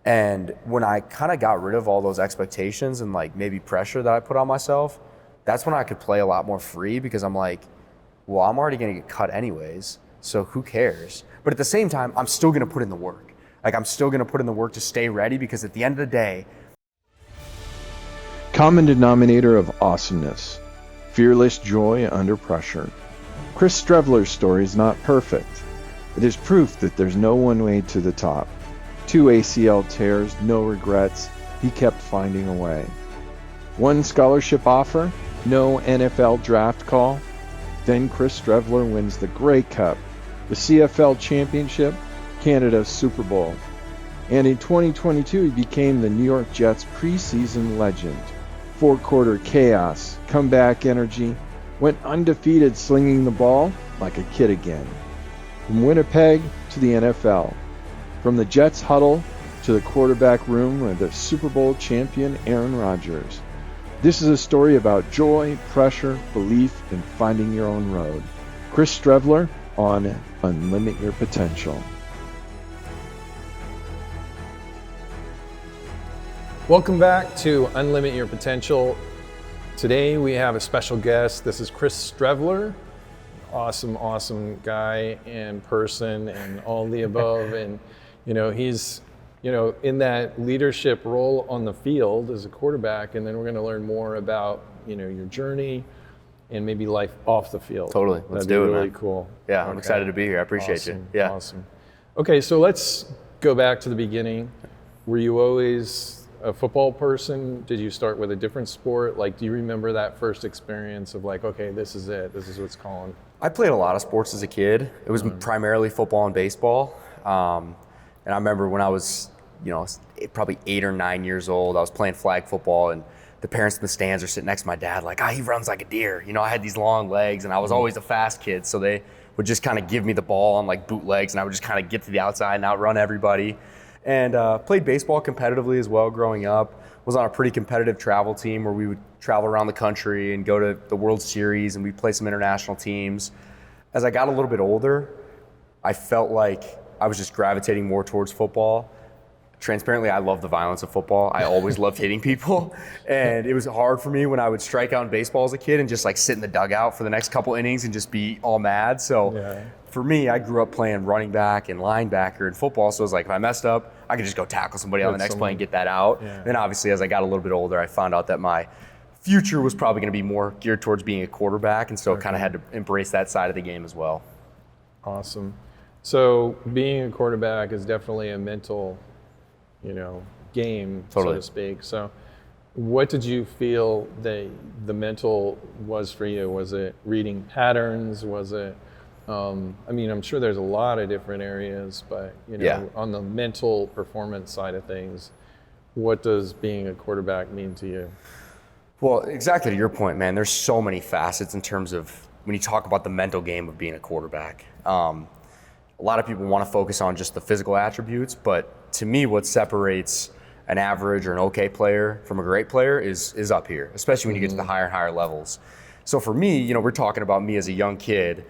And when I kind of got rid of all those expectations and like maybe pressure that I put on myself, that's when I could play a lot more free, because I'm like, well, I'm already going to get cut anyways, so who cares? But at the same time, I'm still going to put in the work. Like, I'm still going to put in the work to stay ready, because at the end of the day, common denominator of awesomeness, fearless joy under pressure. Chris Streveler's story is not perfect. It is proof that there's no one way to the top. 2 ACL tears, no regrets, he kept finding a way. 1 scholarship offer, no NFL draft call. Then Chris Streveler wins the Grey Cup, the CFL Championship, Canada's Super Bowl. And in 2022, he became the New York Jets preseason legend. 4-quarter chaos, comeback energy, went undefeated slinging the ball like a kid again. From Winnipeg to the NFL, from the Jets huddle to the quarterback room with the Super Bowl champion Aaron Rodgers. This is a story about joy, pressure, belief, and finding your own road. Chris Streveler on Unlimit Your Potential. Welcome back to Unlimit Your Potential. Today we have a special guest. This is Chris Streveler. Awesome guy and person and all the above. And he's in that leadership role on the field as a quarterback, and then we're going to learn more about your journey and maybe life off the field. Totally. Let's That'd do be it, really man. cool. Yeah, I'm excited to be here. I appreciate you. Yeah. Awesome. Okay, so let's go back to the beginning. Were you always a football person? Did you start with a different sport? Like, do you remember that first experience of like, okay, this is it. This is what's calling? I played a lot of sports as a kid. It was primarily football and baseball. And I remember when I was, probably 8 or 9 years old, I was playing flag football, and the parents in the stands are sitting next to my dad like, he runs like a deer. I had these long legs, and I was always a fast kid, so they would just kind of give me the ball on like bootlegs, and I would just kind of get to the outside and outrun everybody. And played baseball competitively as well growing up. Was on a pretty competitive travel team where we would travel around the country and go to the World Series, and we'd play some international teams. As I got a little bit older, I felt like I was just gravitating more towards football. Transparently, I love the violence of football. I always loved hitting people. And it was hard for me when I would strike out in baseball as a kid and just like sit in the dugout for the next couple innings and just be all mad. So for me, I grew up playing running back and linebacker in football. So it was like, if I messed up, I could just go tackle somebody on the next play and get that out. Yeah. Then obviously, as I got a little bit older, I found out that my future was probably going to be more geared towards being a quarterback. And so kind of had to embrace that side of the game as well. Awesome. So being a quarterback is definitely a mental game, totally, so to speak. So what did you feel the mental was for you? Was it reading patterns? Was it, I'm sure there's a lot of different areas, but on the mental performance side of things, what does being a quarterback mean to you? Well, exactly to your point, man, there's so many facets in terms of when you talk about the mental game of being a quarterback. A lot of people want to focus on just the physical attributes, but to me, what separates an average or an okay player from a great player is up here, especially when you get to the higher and higher levels. So for me, we're talking about me as a young kid,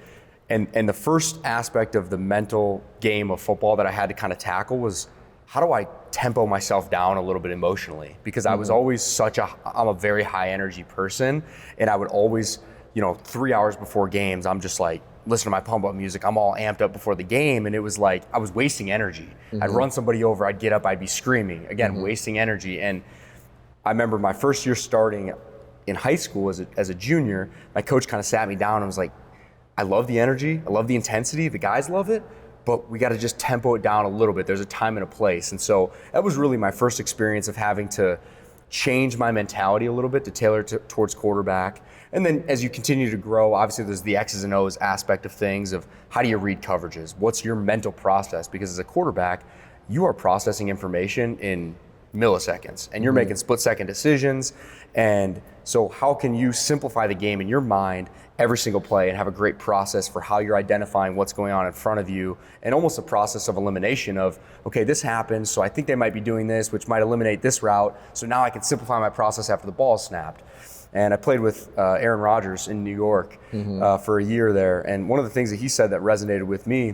and the first aspect of the mental game of football that I had to kind of tackle was, how do I tempo myself down a little bit emotionally? Because I was always I'm a very high energy person, and I would always, 3 hours before games, I'm just like, listen to my pump up music. I'm all amped up before the game, and it was like I was wasting energy. I'd run somebody over, I'd get up, I'd be screaming. Again, wasting energy. And I remember my first year starting in high school as a junior, my coach kind of sat me down and was like, I love the energy, I love the intensity, the guys love it, but we got to just tempo it down a little bit. There's a time and a place. And so that was really my first experience of having to change my mentality a little bit to tailor towards quarterback. And then as you continue to grow, obviously there's the X's and O's aspect of things of how do you read coverages? What's your mental process? Because as a quarterback, you are processing information in milliseconds and you're making split-second decisions. And so how can you simplify the game in your mind every single play and have a great process for how you're identifying what's going on in front of you, and almost a process of elimination of, okay, this happened, so I think they might be doing this, which might eliminate this route, so now I can simplify my process after the ball is snapped. And I played with Aaron Rodgers in New York for a year there, and one of the things that he said that resonated with me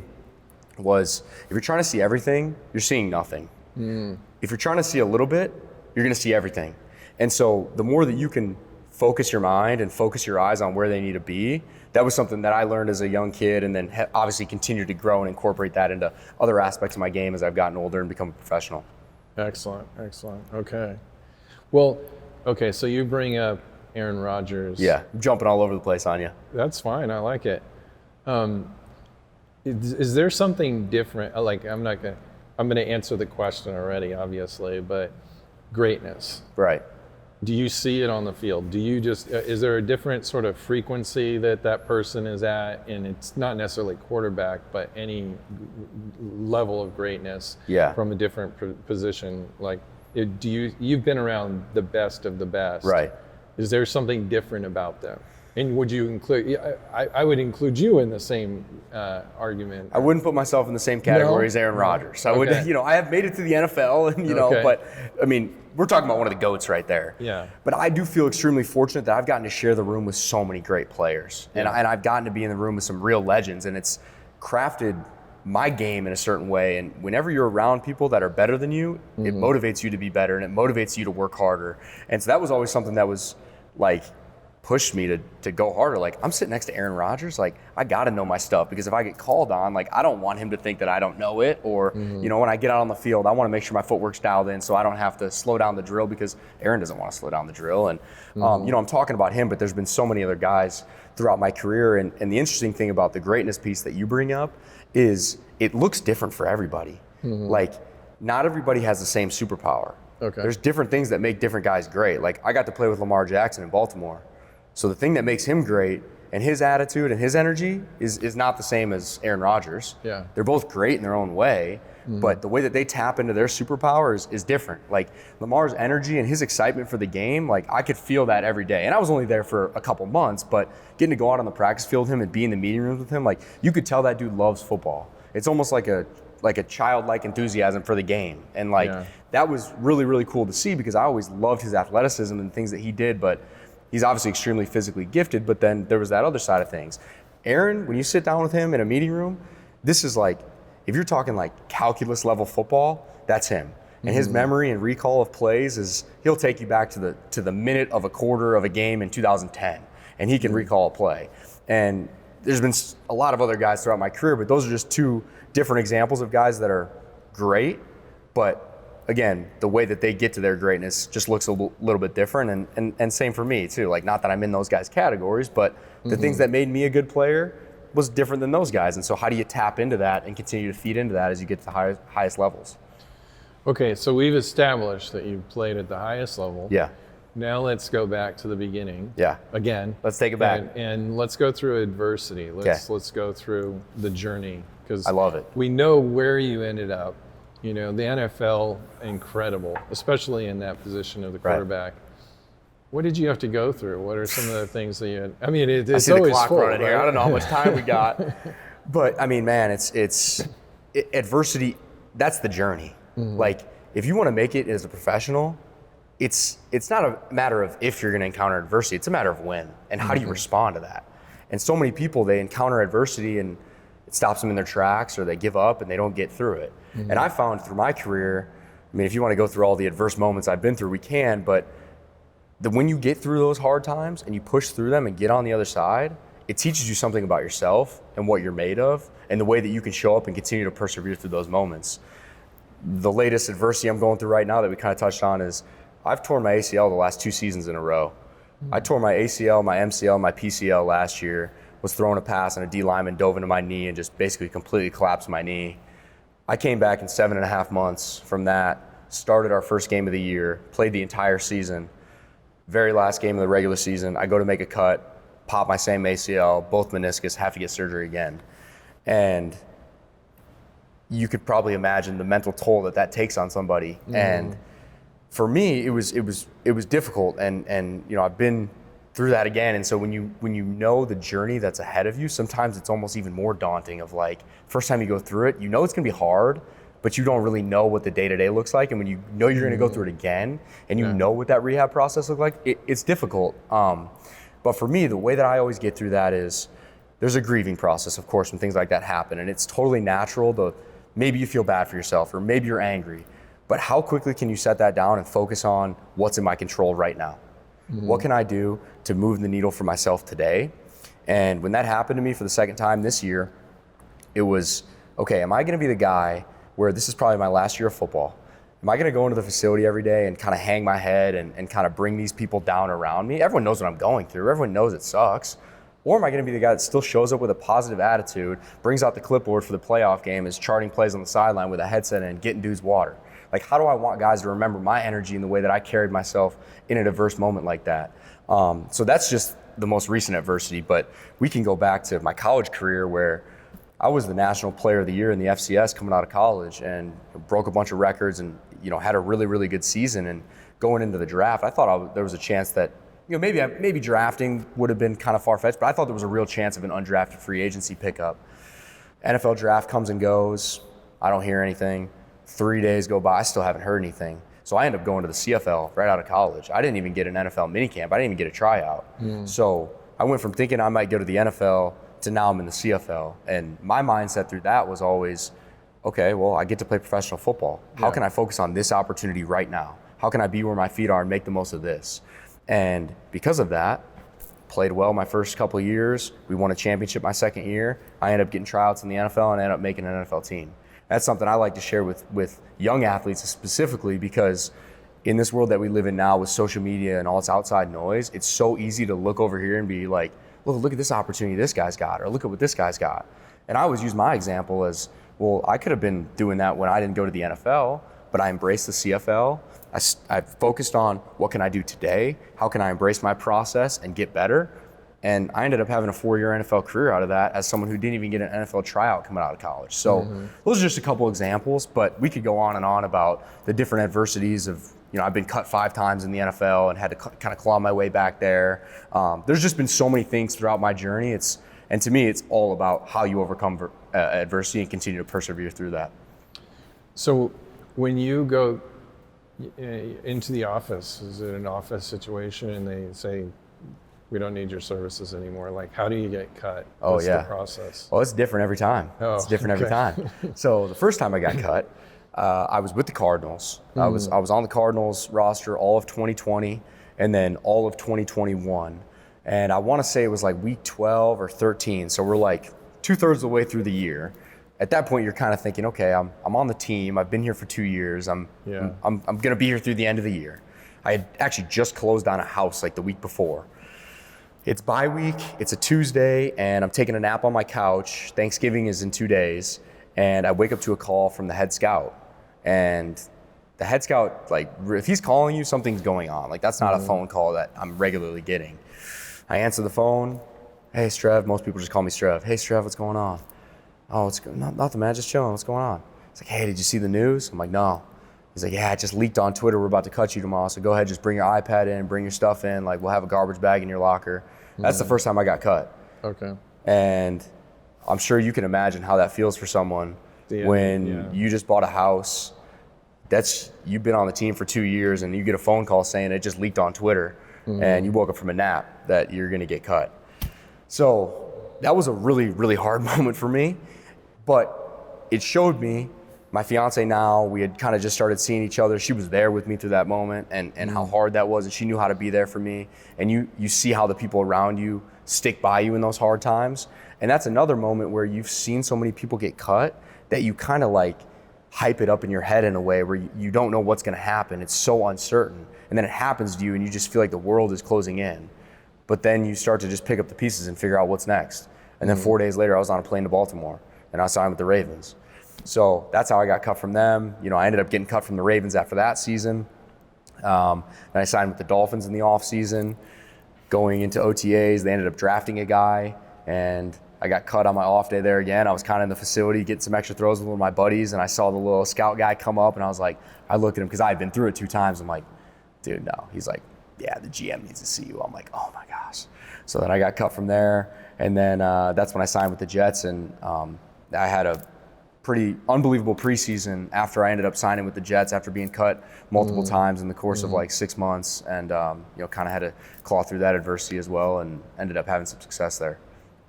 was, if you're trying to see everything, you're seeing nothing. If you're trying to see a little bit, you're going to see everything. And so the more that you can focus your mind and focus your eyes on where they need to be, that was something that I learned as a young kid, and then obviously continued to grow and incorporate that into other aspects of my game as I've gotten older and become a professional. Excellent. Okay. Well, okay, so you bring up Aaron Rodgers. Yeah, I'm jumping all over the place on you. That's fine. I like it. Is there something different? Like, I'm going to answer the question already, obviously, but greatness. Right. Do you see it on the field? Do you just, is there a different sort of frequency that person is at? And it's not necessarily quarterback, but any level of greatness from a different position. Like, you've been around the best of the best. Right. Is there something different about them? And would you include, I would include you in the same argument. I wouldn't put myself in the same category as Aaron Rodgers. I would, I have made it to the NFL, and but I mean, we're talking about one of the GOATs right there. Yeah. But I do feel extremely fortunate that I've gotten to share the room with so many great players. And I've gotten to be in the room with some real legends, and it's crafted my game in a certain way. And whenever you're around people that are better than you, it motivates you to be better, and it motivates you to work harder. And so that was always something that was like pushed me to go harder. Like, I'm sitting next to Aaron Rodgers, like, I got to know my stuff, because if I get called on, like, I don't want him to think that I don't know it, or when I get out on the field, I want to make sure my footwork's dialed in so I don't have to slow down the drill, because Aaron doesn't want to slow down the drill. And I'm talking about him, but there's been so many other guys throughout my career. And the interesting thing about the greatness piece that you bring up is it looks different for everybody. Like, not everybody has the same superpower. Okay. There's different things that make different guys great. Like, I got to play with Lamar Jackson in Baltimore. So the thing that makes him great, and his attitude and his energy, is not the same as Aaron Rodgers. Yeah. They're both great in their own way, but the way that they tap into their superpowers is different. Like, Lamar's energy and his excitement for the game, like, I could feel that every day. And I was only there for a couple months, but getting to go out on the practice field with him and be in the meeting rooms with him, like, you could tell that dude loves football. It's almost like a childlike enthusiasm for the game. And that was really, really cool to see, because I always loved his athleticism and things that he did, but he's obviously extremely physically gifted, but then there was that other side of things. Aaron, when you sit down with him in a meeting room, this is like, if you're talking like calculus level football, that's him. And his memory and recall of plays he'll take you back to the minute of a quarter of a game in 2010, and he can recall a play. And there's been a lot of other guys throughout my career, but those are just two different examples of guys that are great, but again, the way that they get to their greatness just looks a little bit different, and same for me too. Like, not that I'm in those guys' categories, but the things that made me a good player was different than those guys. And so how do you tap into that and continue to feed into that as you get to the highest levels? Okay, so we've established that you played at the highest level. Yeah. Now let's go back to the beginning. Yeah. Again. Let's take it back. And let's go through adversity. Let's go through the journey, because I love it. We know where you ended up. The NFL, incredible, especially in that position of the quarterback. Right. What did you have to go through? What are some of the things that you had? I mean, it's I see always the clock full, running right? here. I don't know how much time we got. But, I mean, man, it's adversity, that's the journey. Like, if you want to make it as a professional, it's not a matter of if you're going to encounter adversity. It's a matter of when, and how do you respond to that? And so many people, they encounter adversity and it stops them in their tracks, or they give up and they don't get through it. And I found through my career, I mean, if you want to go through all the adverse moments I've been through, we can, but when you get through those hard times and you push through them and get on the other side, it teaches you something about yourself and what you're made of, and the way that you can show up and continue to persevere through those moments. The latest adversity I'm going through right now that we kind of touched on is I've torn my ACL the last 2 seasons in a row. I tore my ACL, my MCL, my PCL last year, was throwing a pass and a D lineman dove into my knee and just basically completely collapsed my knee. I came back in 7.5 months from that, started our first game of the year, played the entire season. Very last game of the regular season, I go to make a cut, pop my same ACL, both meniscus, have to get surgery again. And you could probably imagine the mental toll that takes on somebody. And for me, it was difficult, and I've been through that again. And so when you know the journey that's ahead of you, sometimes it's almost even more daunting. Of like, first time you go through it, it's gonna be hard, but you don't really know what the day-to-day looks like. And when you know you're gonna go through it again, and you know what that rehab process looks like, it's difficult. But for me, the way that I always get through that is there's a grieving process, of course, when things like that happen, and it's totally natural. Maybe you feel bad for yourself, or maybe you're angry. but how quickly can you set that down and focus on what's in my control right now? What can I do to move the needle for myself today? And when that happened to me for the second time this year, it was, okay, am I gonna be the guy where this is probably my last year of football? Am I gonna go into the facility every day and kind of hang my head and kind of bring these people down around me? Everyone knows what I'm going through. Everyone knows it sucks. Or am I gonna be the guy that still shows up with a positive attitude, brings out the clipboard for the playoff game, is charting plays on the sideline with a headset and getting dudes water? Like, how do I want guys to remember my energy and the way that I carried myself in an adverse moment like that? So that's just the most recent adversity, but we can go back to my college career where I was the National Player of the Year in the FCS coming out of college and broke a bunch of records and, had a really, really good season. And going into the draft, I thought there was a chance that, maybe drafting would have been kind of far-fetched, but I thought there was a real chance of an undrafted free agency pickup. NFL draft comes and goes. I don't hear anything. 3 days go by, I still haven't heard anything. So I ended up going to the CFL right out of college. I didn't even get an NFL minicamp. I didn't even get a tryout. So I went from thinking I might go to the NFL to now I'm in the CFL. And my mindset through that was always, okay, well, I get to play professional football. How can I focus on this opportunity right now? How can I be where my feet are and make the most of this? And because of that, played well my first couple of years. We won a championship my second year. I ended up getting tryouts in the NFL and ended up making an NFL team. That's something I like to share with young athletes specifically, because in this world that we live in now with social media and all its outside noise, it's so easy to look over here and be like, look at this opportunity this guy's got, or look at what this guy's got. And I always use my example as, well, I could have been doing that when I didn't go to the NFL, but I embraced the CFL. I focused on what can I do today? How can I embrace my process and get better? And I ended up having a 4-year NFL career out of that as someone who didn't even get an NFL tryout coming out of college. So those are just a couple examples, but we could go on and on about the different adversities of, I've been cut 5 times in the NFL and had to kind of claw my way back there. There's just been so many things throughout my journey. And to me, it's all about how you overcome adversity and continue to persevere through that. So when you go into the office, is it an office situation and they say, we don't need your services anymore? Like, how do you get cut? What's the process? Well, it's different every time. It's different every time. So the first time I got cut, I was with the Cardinals. I was on the Cardinals roster all of 2020 and then all of 2021. And I want to say it was like week 12 or 13. So we're like 2/3 of the way through the year. At that point, you're kind of thinking, okay, I'm on the team. I've been here for 2 years. I'm going to be here through the end of the year. I had actually just closed on a house like the week before. It's bye week, it's a Tuesday, and I'm taking a nap on my couch. Thanksgiving is in 2 days, and I wake up to a call from the head scout. And the head scout, like, if he's calling you, something's going on. Like, that's not a phone call that I'm regularly getting. I answer the phone. Hey, Strev. Most people just call me Strev. Hey, Strev, what's going on? Oh, it's nothing, man, just chilling. What's going on? He's like, hey, did you see the news? I'm like, no. He's like, yeah, it just leaked on Twitter. We're about to cut you tomorrow. So go ahead, just bring your iPad in, bring your stuff in. Like, we'll have a garbage bag in your locker. That's the first time I got cut. Okay. And I'm sure you can imagine how that feels for someone when you just bought a house. You've been on the team for 2 years and you get a phone call saying it just leaked on Twitter and you woke up from a nap that you're going to get cut. So that was a really, really hard moment for me, but it showed me. My fiance now, we had kind of just started seeing each other. She was there with me through that moment and how hard that was, and she knew how to be there for me. And you see how the people around you stick by you in those hard times. And that's another moment where you've seen so many people get cut that you kind of like hype it up in your head in a way where you don't know what's going to happen. It's so uncertain. And then it happens to you and you just feel like the world is closing in. But then you start to just pick up the pieces and figure out what's next. And then 4 days later, I was on a plane to Baltimore and I signed with the Ravens. So that's how I got cut from them. I ended up getting cut from the Ravens after that season. Then I signed with the Dolphins in the off season. Going into OTAs, they ended up drafting a guy, and I got cut on my off day there again. I was kind of in the facility getting some extra throws with one of my buddies, and I saw the little scout guy come up, and I was like, I looked at him because I had been through it 2 times. I'm like, dude, no. He's like, yeah, the GM needs to see you. I'm like, oh my gosh. So then I got cut from there, and then that's when I signed with the Jets, and I had a pretty unbelievable preseason after I ended up signing with the Jets after being cut multiple times in the course of like 6 months, and kind of had to claw through that adversity as well, and ended up having some success there.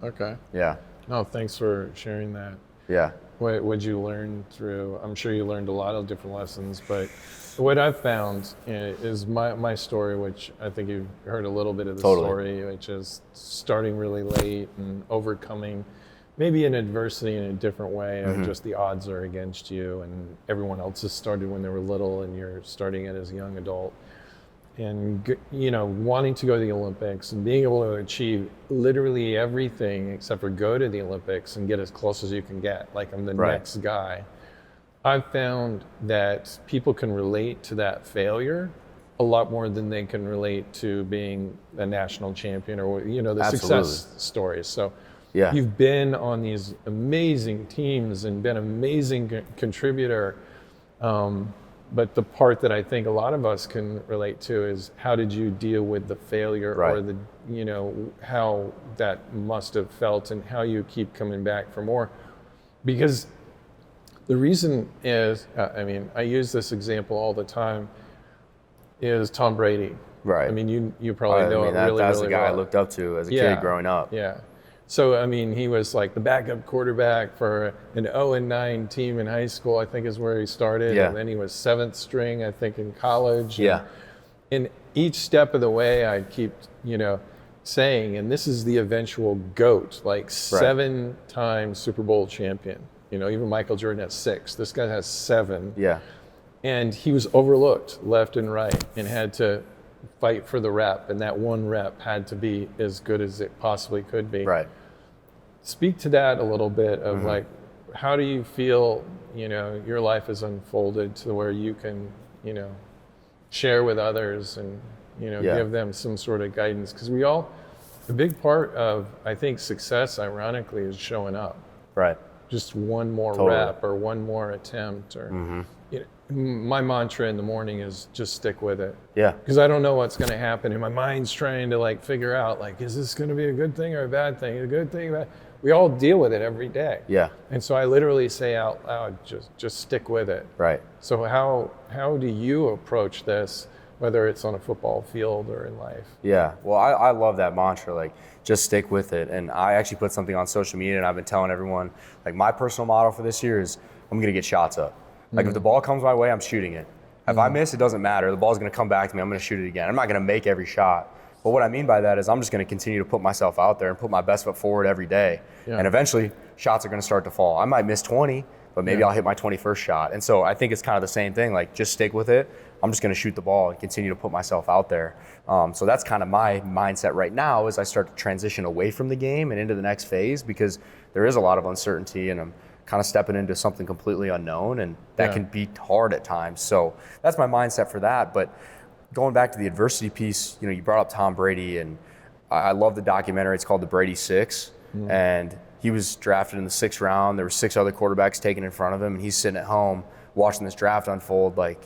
Okay. Yeah. No, thanks for sharing that. Yeah. What would you learn through? I'm sure you learned a lot of different lessons, but what I've found is my story, which I think you've heard a little bit of the story, which is starting really late and overcoming maybe an adversity in a different way, or just the odds are against you, and everyone else has started when they were little, and you're starting it as a young adult. And wanting to go to the Olympics and being able to achieve literally everything except for go to the Olympics and get as close as you can get, like I'm the next guy. I've found that people can relate to that failure a lot more than they can relate to being a national champion or the success stories. So you've been on these amazing teams and been an amazing contributor. But the part that I think a lot of us can relate to is how did you deal with the failure or the, how that must have felt and how you keep coming back for more. Because the reason is, I use this example all the time, is Tom Brady. Right. I mean, you probably know him really, that's really the guy well. I looked up to as a kid growing up. Yeah. So, he was like the backup quarterback for an 0-9 team in high school, I think is where he started. Yeah. And then he was 7th string, I think, in college. Yeah. And each step of the way, I keep, saying, and this is the eventual GOAT, like 7-time Super Bowl champion. Even Michael Jordan has 6. This guy has 7. Yeah. And he was overlooked left and right and had to fight for the rep, and that one rep had to be as good as it possibly could be. Right. Speak to that a little bit of like, how do you feel, your life has unfolded to where you can, share with others and, give them some sort of guidance? Because a big part of, I think, success, ironically, is showing up. Right. Just one more rep or one more attempt or, my mantra in the morning is just stick with it. Yeah. Because I don't know what's going to happen, and my mind's trying to figure out is this going to be a good thing or a bad thing? A good thing, bad. We all deal with it every day. Yeah. And so I literally say out loud, just stick with it. Right. So how do you approach this, whether it's on a football field or in life? Yeah. Well, I love that mantra, just stick with it. And I actually put something on social media, and I've been telling everyone, my personal motto for this year is I'm going to get shots up. If the ball comes my way, I'm shooting it. If I miss, it doesn't matter. The ball's going to come back to me. I'm going to shoot it again. I'm not going to make every shot. But what I mean by that is I'm just going to continue to put myself out there and put my best foot forward every day. Yeah. And eventually, shots are going to start to fall. I might miss 20, but maybe I'll hit my 21st shot. And so I think it's kind of the same thing. Just stick with it. I'm just going to shoot the ball and continue to put myself out there. So that's kind of my mindset right now as I start to transition away from the game and into the next phase, because there is a lot of uncertainty, and I'm kind of stepping into something completely unknown, and that can be hard at times. So that's my mindset for that. But going back to the adversity piece, you brought up Tom Brady, and I love the documentary. It's called the Brady Six, and he was drafted in the 6th round. There were 6 other quarterbacks taken in front of him, and he's sitting at home watching this draft unfold. Am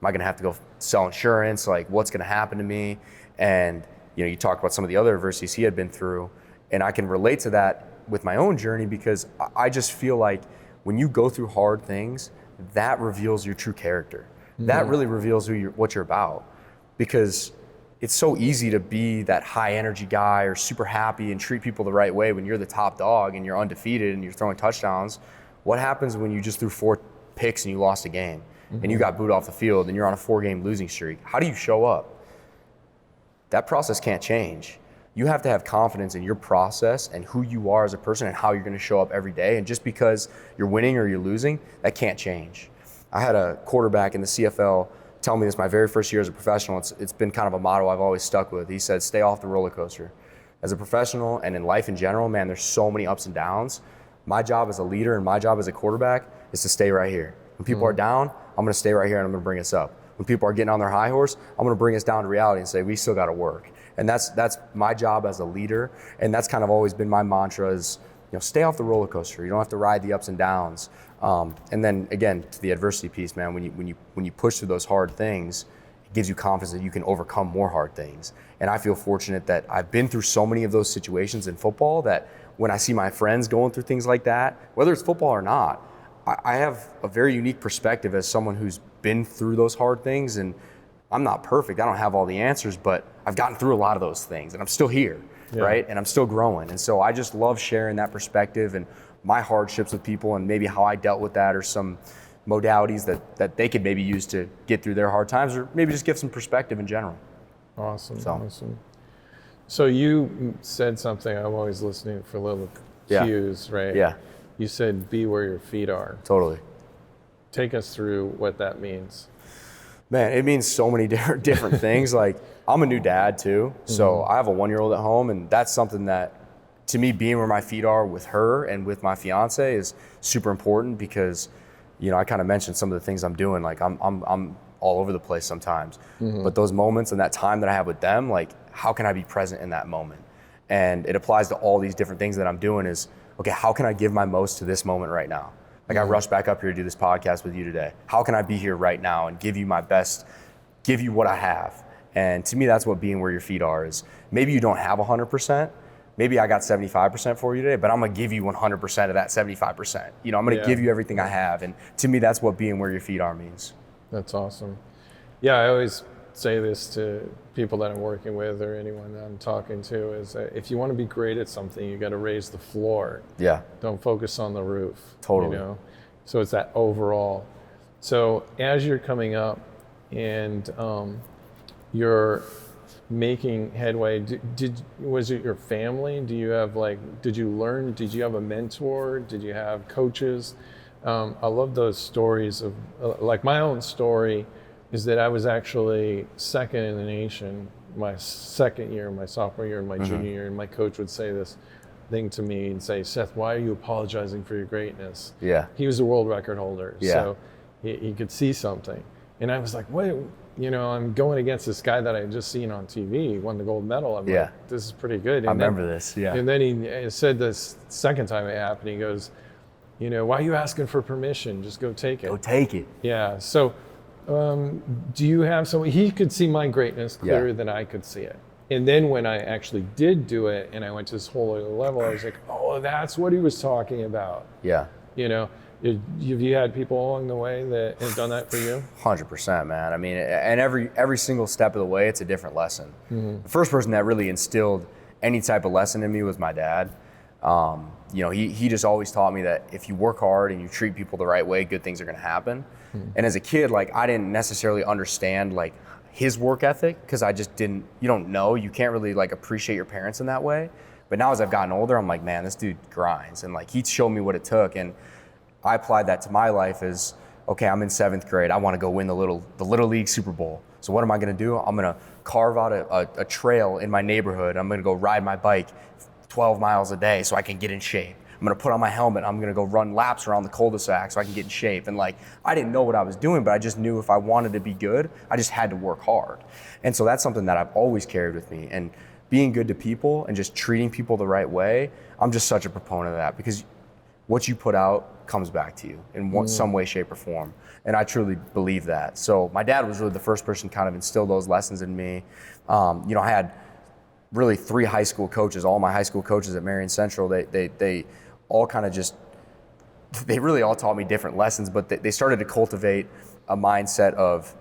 I going to have to go sell insurance? What's going to happen to me? And you talked about some of the other adversities he had been through, and I can relate to that with my own journey, because I just feel like when you go through hard things, that reveals your true character. That really reveals what you're about, because it's so easy to be that high energy guy or super happy and treat people the right way when you're the top dog and you're undefeated and you're throwing touchdowns. What happens when you just threw 4 picks and you lost a game and you got booed off the field and you're on a 4-game losing streak? How do you show up? That process can't change. You have to have confidence in your process and who you are as a person and how you're going to show up every day. And just because you're winning or you're losing, that can't change. I had a quarterback in the CFL tell me this my very first year as a professional. It's been kind of a motto I've always stuck with. He said, stay off the roller coaster. As a professional and in life in general, man, there's so many ups and downs. My job as a leader and my job as a quarterback is to stay right here. When people are down, I'm going to stay right here and I'm going to bring us up. When people are getting on their high horse, I'm going to bring us down to reality and say, we still got to work. And that's my job as a leader. And that's kind of always been my mantra is, stay off the roller coaster. You don't have to ride the ups and downs. And then again, to the adversity piece, man, when you push through those hard things, it gives you confidence that you can overcome more hard things. And I feel fortunate that I've been through so many of those situations in football that when I see my friends going through things like that, whether it's football or not, I have a very unique perspective as someone who's been through those hard things. And I'm not perfect. I don't have all the answers, but I've gotten through a lot of those things and I'm still here, right? And I'm still growing. And so I just love sharing that perspective and my hardships with people and maybe how I dealt with that, or some modalities that they could maybe use to get through their hard times, or maybe just give some perspective in general. Awesome. So you said something, I'm always listening for little cues, right? Yeah. You said, be where your feet are. Totally. Take us through what that means. Man, it means so many different things. Like, I'm a new dad too, so I have a 1-year-old at home, and that's something that, to me, being where my feet are with her and with my fiance is super important, because, I kind of mentioned some of the things I'm doing. Like, I'm all over the place sometimes, but those moments and that time that I have with them, like, how can I be present in that moment? And it applies to all these different things that I'm doing. Is, okay, how can I give my most to this moment right now? Like, I rushed back up here to do this podcast with you today. How can I be here right now and give you my best, give you what I have? And to me, that's what being where your feet are is. Maybe you don't have 100%. Maybe I got 75% for you today, but I'm going to give you 100% of that 75%. I'm going to give you everything I have. And to me, that's what being where your feet are means. That's awesome. Yeah, I always say this to people that I'm working with, or anyone that I'm talking to, is that if you want to be great at something, you got to raise the floor. Yeah. Don't focus on the roof. Totally. So it's that overall. So as you're coming up and you're making headway, was it your family? Did you have did you have a mentor? Did you have coaches? I love those stories of, like, my own story is that I was actually second in the nation my second year, my sophomore year, and my junior year, and my coach would say this thing to me and say, Seth, why are you apologizing for your greatness? Yeah. He was a world record holder, yeah. so he could see something. And I was like, wait, I'm going against this guy that I had just seen on TV. He won the gold medal. I'm like, this is pretty good. And I remember this, yeah. And then he said this second time it happened, he goes, why are you asking for permission? Just go take it. Go take it. Yeah, so do you have he could see my greatness clearer than I could see it. And then when I actually did do it and I went to this whole other level, I was like, oh, that's what he was talking about. Yeah. Have you had people along the way that have done that for you? 100%, man. I mean, and every single step of the way, it's a different lesson. The first person that really instilled any type of lesson in me was my dad. He just always taught me that if you work hard and you treat people the right way, good things are going to happen. And as a kid, I didn't necessarily understand his work ethic, because I just didn't. You don't know. You can't really appreciate your parents in that way. But now as I've gotten older, I'm like, man, this dude grinds, and he showed me what it took. And I applied that to my life as, okay, I'm in 7th grade. I want to go win the Little League Super Bowl. So what am I going to do? I'm going to carve out a trail in my neighborhood. I'm going to go ride my bike 12 miles a day so I can get in shape. I'm going to put on my helmet. I'm going to go run laps around the cul-de-sac so I can get in shape. And I didn't know what I was doing, but I just knew if I wanted to be good, I just had to work hard. And so that's something that I've always carried with me. And being good to people and just treating people the right way, I'm just such a proponent of that, because what you put out comes back to you in some way, shape, or form. And I truly believe that. So my dad was really the first person to kind of instill those lessons in me. I had really 3 high school coaches, all my high school coaches at Marion Central. They all kind of they really all taught me different lessons, but they started to cultivate a mindset of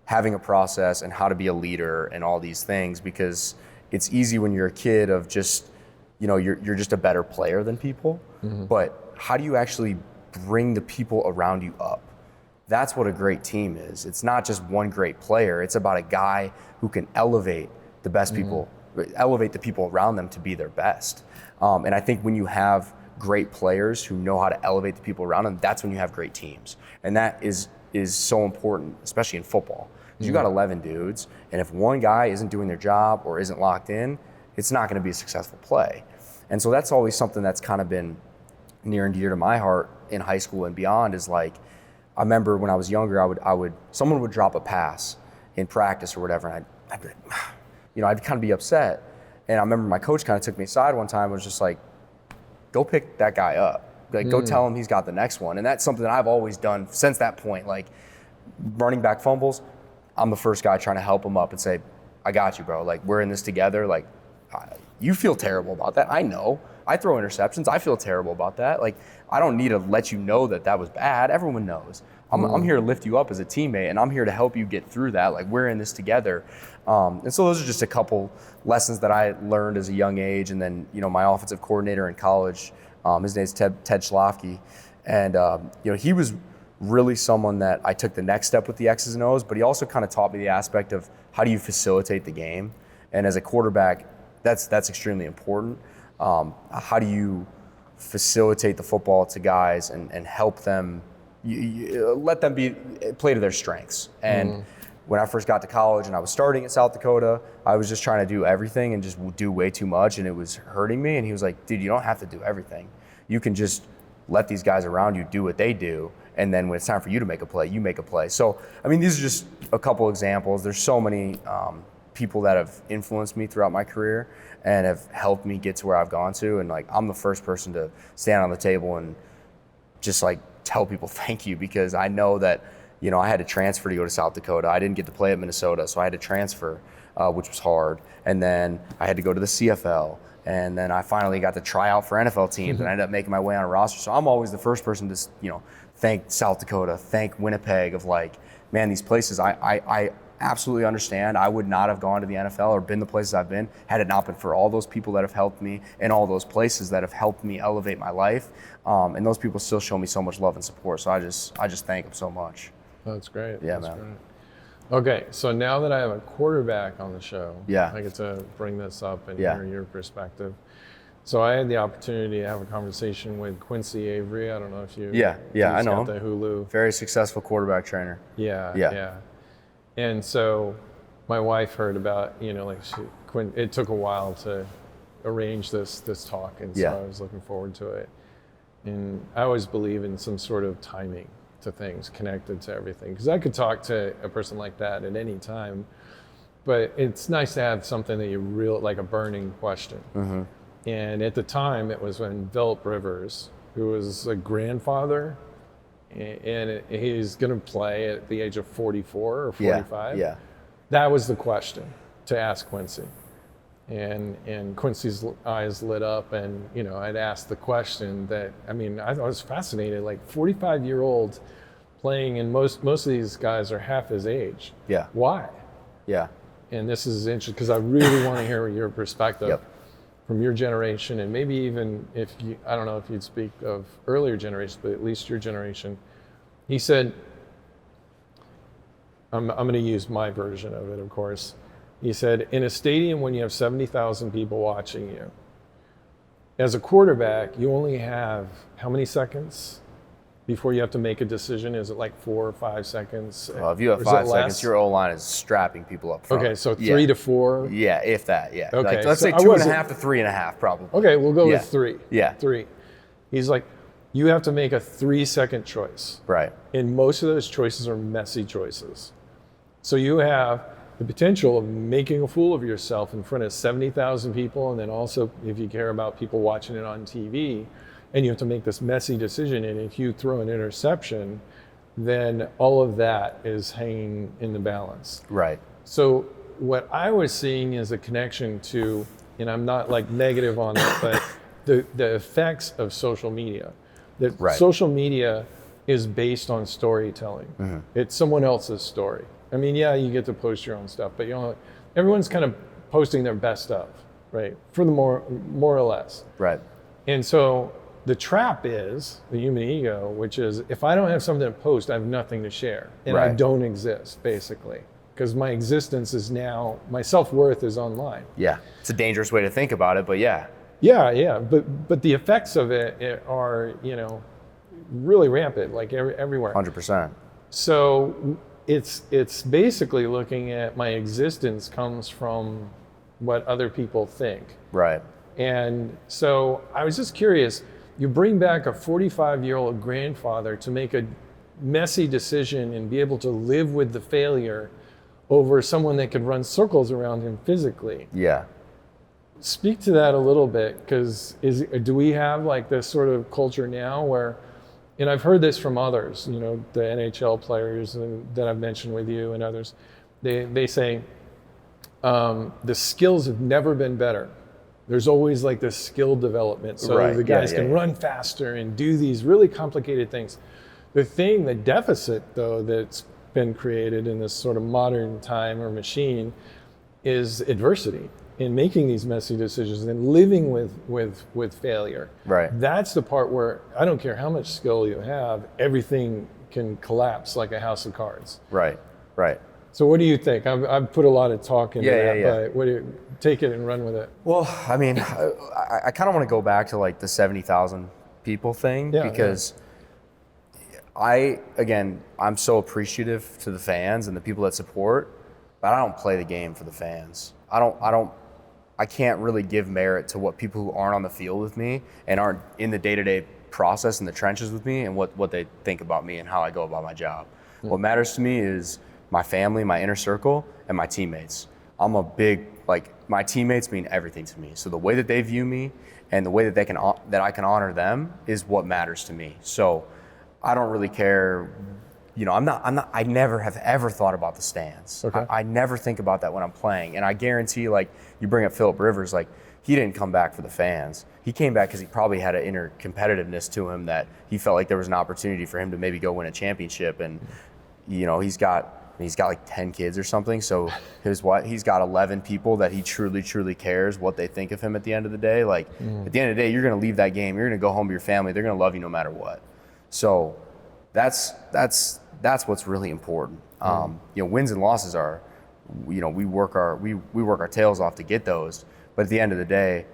having a process and how to be a leader and all these things, because it's easy when you're a kid of just, you're just a better player than people. But how do you actually bring the people around you up? That's what a great team is. It's not just one great player. It's about a guy who can elevate the best people, elevate the people around them to be their best. And I think when you have great players who know how to elevate the people around them, that's when you have great teams. And that is so important, especially in football. You got 11 dudes, and if one guy isn't doing their job or isn't locked in, it's not going to be a successful play. And so that's always something that's kind of been near and dear to my heart in high school and beyond, is I remember when I was younger, someone would drop a pass in practice or whatever, and I'd kind of be upset. And I remember my coach kind of took me aside one time and was just like, go pick that guy up. Go tell him he's got the next one. And that's something that I've always done since that point. Running back fumbles, I'm the first guy trying to help him up and say, I got you, bro. We're in this together. You feel terrible about that. I know. I throw interceptions. I feel terrible about that. I don't need to let you know that was bad. Everyone knows. I'm here to lift you up as a teammate, and I'm here to help you get through that. We're in this together. And so those are just a couple lessons that I learned as a young age. And then, my offensive coordinator in college, His name's Ted Schlafke. And, he was really someone that I took the next step with the X's and O's, but he also kind of taught me the aspect of how do you facilitate the game. And as a quarterback, that's extremely important. How do you facilitate the football to guys and help them, let them play to their strengths. And when I first got to college and I was starting at South Dakota, I was just trying to do everything and just do way too much, and it was hurting me. And he was like, dude, you don't have to do everything. You can just let these guys around you do what they do, and then when it's time for you to make a play, you make a play. So, I mean, these are just a couple examples. There's so many people that have influenced me throughout my career and have helped me get to where I've gone to. And like, I'm the first person to stand on the table and just like tell people thank you, because I know that, I had to transfer to go to South Dakota. I didn't get to play at Minnesota, so I had to transfer, which was hard. And then I had to go to the CFL. And then I finally got to try out for NFL teams, and I ended up making my way on a roster. So I'm always the first person to, thank South Dakota, thank Winnipeg, of like, man, these places, I absolutely understand. I would not have gone to the NFL or been the places I've been had it not been for all those people that have helped me and all those places that have helped me elevate my life. And those people still show me so much love and support. So I just thank them so much. That's great. Yeah, That's man. Great. Okay, so now that I have a quarterback on the show, Yeah. I get to bring this up and Yeah. hear your perspective. So I had the opportunity to have a conversation with Quincy Avery. I don't know if you Yeah, I know him. the Hulu. Very successful quarterback trainer. Yeah. And so my wife heard about, it took a while to arrange this talk, and so Yeah. I was looking forward to it. And I always believe in some sort of timing to things connected to everything, because I could talk to a person like that at any time, but it's nice to have something that like a burning question. Mm-hmm. And at the time, it was when Philip Rivers, who was a grandfather, and he's going to play at the age of 44 or 45. Yeah. That was the question to ask Quincy. And Quincy's eyes lit up, and I'd asked the question that, I was fascinated, like 45-year-old playing, and most of these guys are half his age. Yeah. Why? Yeah. And this is interesting, because I really want to hear your perspective. Yep. From your generation, and maybe even I don't know if you'd speak of earlier generations, but at least your generation. He said, I'm going to use my version of it, of course. He said, in a stadium when you have 70,000 people watching you, as a quarterback, you only have how many seconds before you have to make a decision? Is it like 4 or 5 seconds? Well, if you have 5 seconds, your O-line is strapping people up front. Okay, so 3 to 4? Yeah, if that, yeah. Okay, Like, let's so say I 2.5 to 3.5, probably. Okay, we'll go with 3. Yeah. 3. He's like, you have to make a 3-second choice. Right. And most of those choices are messy choices. So you have the potential of making a fool of yourself in front of 70,000 people, and then also, if you care about people watching it on TV, and you have to make this messy decision, and if you throw an interception, then all of that is hanging in the balance. Right. So what I was seeing is a connection to, and I'm not like negative on it, but the effects of social media. That Right. Social media is based on storytelling. Mm-hmm. It's someone else's story. You get to post your own stuff, but everyone's kind of posting their best stuff, right? For the more or less. Right. And so the trap is the human ego, which is, if I don't have something to post, I have nothing to share, and I Right. don't exist, basically, because my existence is now, my self-worth is online. Yeah. It's a dangerous way to think about it, but yeah. Yeah, but the effects of it are, really rampant, like everywhere. 100%. So it's basically looking at my existence comes from what other people think. Right. And so I was just curious, you bring back a 45-year-old grandfather to make a messy decision and be able to live with the failure over someone that could run circles around him physically. Yeah. Speak to that a little bit, because do we have like this sort of culture now where, and I've heard this from others, the NHL players that I've mentioned with you and others, they say the skills have never been better. There's always like this skill development, so Right. the guys Yeah. can run faster and do these really complicated things. The deficit though that's been created in this sort of modern time or machine is adversity. in making these messy decisions and living with failure. Right. That's the part where I don't care how much skill you have, everything can collapse like a house of cards. Right. So what do you think? I've put a lot of talk into that, Yeah. but what do you take it and run with it? Well, I mean, I kind of want to go back to like the 70,000 people thing because I'm so appreciative to the fans and the people that support, but I don't play the game for the fans. I can't really give merit to what people who aren't on the field with me and aren't in the day-to-day process in the trenches with me and what they think about me and how I go about my job. What matters to me is my family, my inner circle, and my teammates. I'm a big, my teammates mean everything to me. So the way that they view me and the way that I can honor them is what matters to me. So I don't really care. I never have ever thought about the stands. Okay. I never think about that when I'm playing. And I guarantee, you bring up Phillip Rivers, he didn't come back for the fans. He came back because he probably had an inner competitiveness to him that he felt like there was an opportunity for him to maybe go win a championship. And, he's got 10 kids or something. So he's got 11 people that he truly, truly cares what they think of him at the end of the day. At the end of the day, you're going to leave that game. You're going to go home to your family. They're going to love you no matter what. So that's what's really important. Wins and losses are, we work our tails off to get those. But at the end of the day,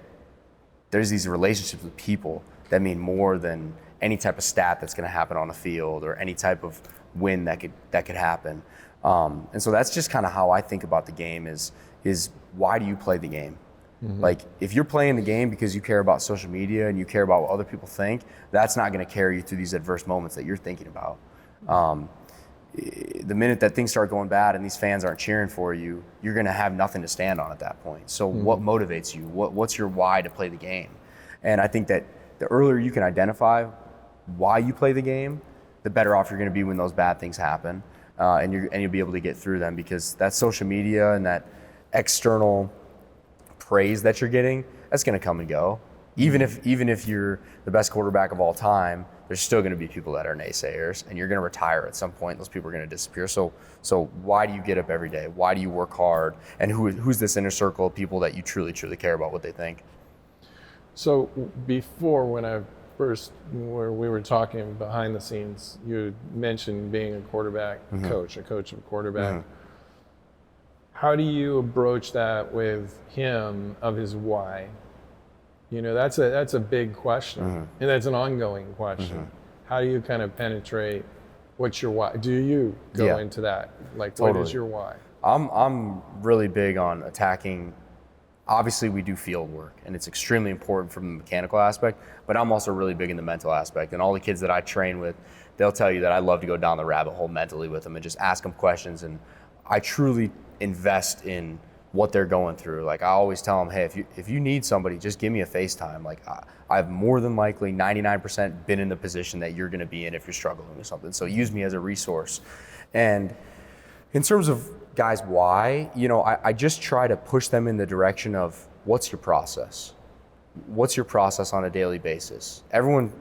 there's these relationships with people that mean more than any type of stat that's going to happen on the field or any type of win that could happen. And so that's just kind of how I think about the game is why do you play the game? Mm-hmm. If you're playing the game because you care about social media and you care about what other people think, that's not going to carry you through these adverse moments that you're thinking about. The minute that things start going bad and these fans aren't cheering for you, you're going to have nothing to stand on at that point. So what motivates you? What's your why to play the game? And I think that the earlier you can identify why you play the game, the better off you're going to be when those bad things happen. And you'll be able to get through them, because that social media and that external praise that you're getting, that's going to come and go. Even if you're the best quarterback of all time, there's still going to be people that are naysayers, and you're going to retire at some point. Those people are going to disappear. So why do you get up every day? Why do you work hard? And who's this inner circle of people that you truly, truly care about what they think? So before, where we were talking behind the scenes, you mentioned being a quarterback coach, a coach of a quarterback. Mm-hmm. How do you broach that with him of his why? That's a big question, and that's an ongoing question. Mm-hmm. How do you kind of penetrate what's your why? Do you go into that? Totally. What is your why? I'm really big on attacking. Obviously, we do field work, and it's extremely important from the mechanical aspect, but I'm also really big in the mental aspect. And all the kids that I train with, they'll tell you that I love to go down the rabbit hole mentally with them and just ask them questions. And I truly invest in what they're going through. I always tell them, hey, if you need somebody, just give me a FaceTime. I've more than likely 99% been in the position that you're going to be in if you're struggling with something. So use me as a resource. And in terms of guys, why, I just try to push them in the direction of what's your process? What's your process on a daily basis? Everyone,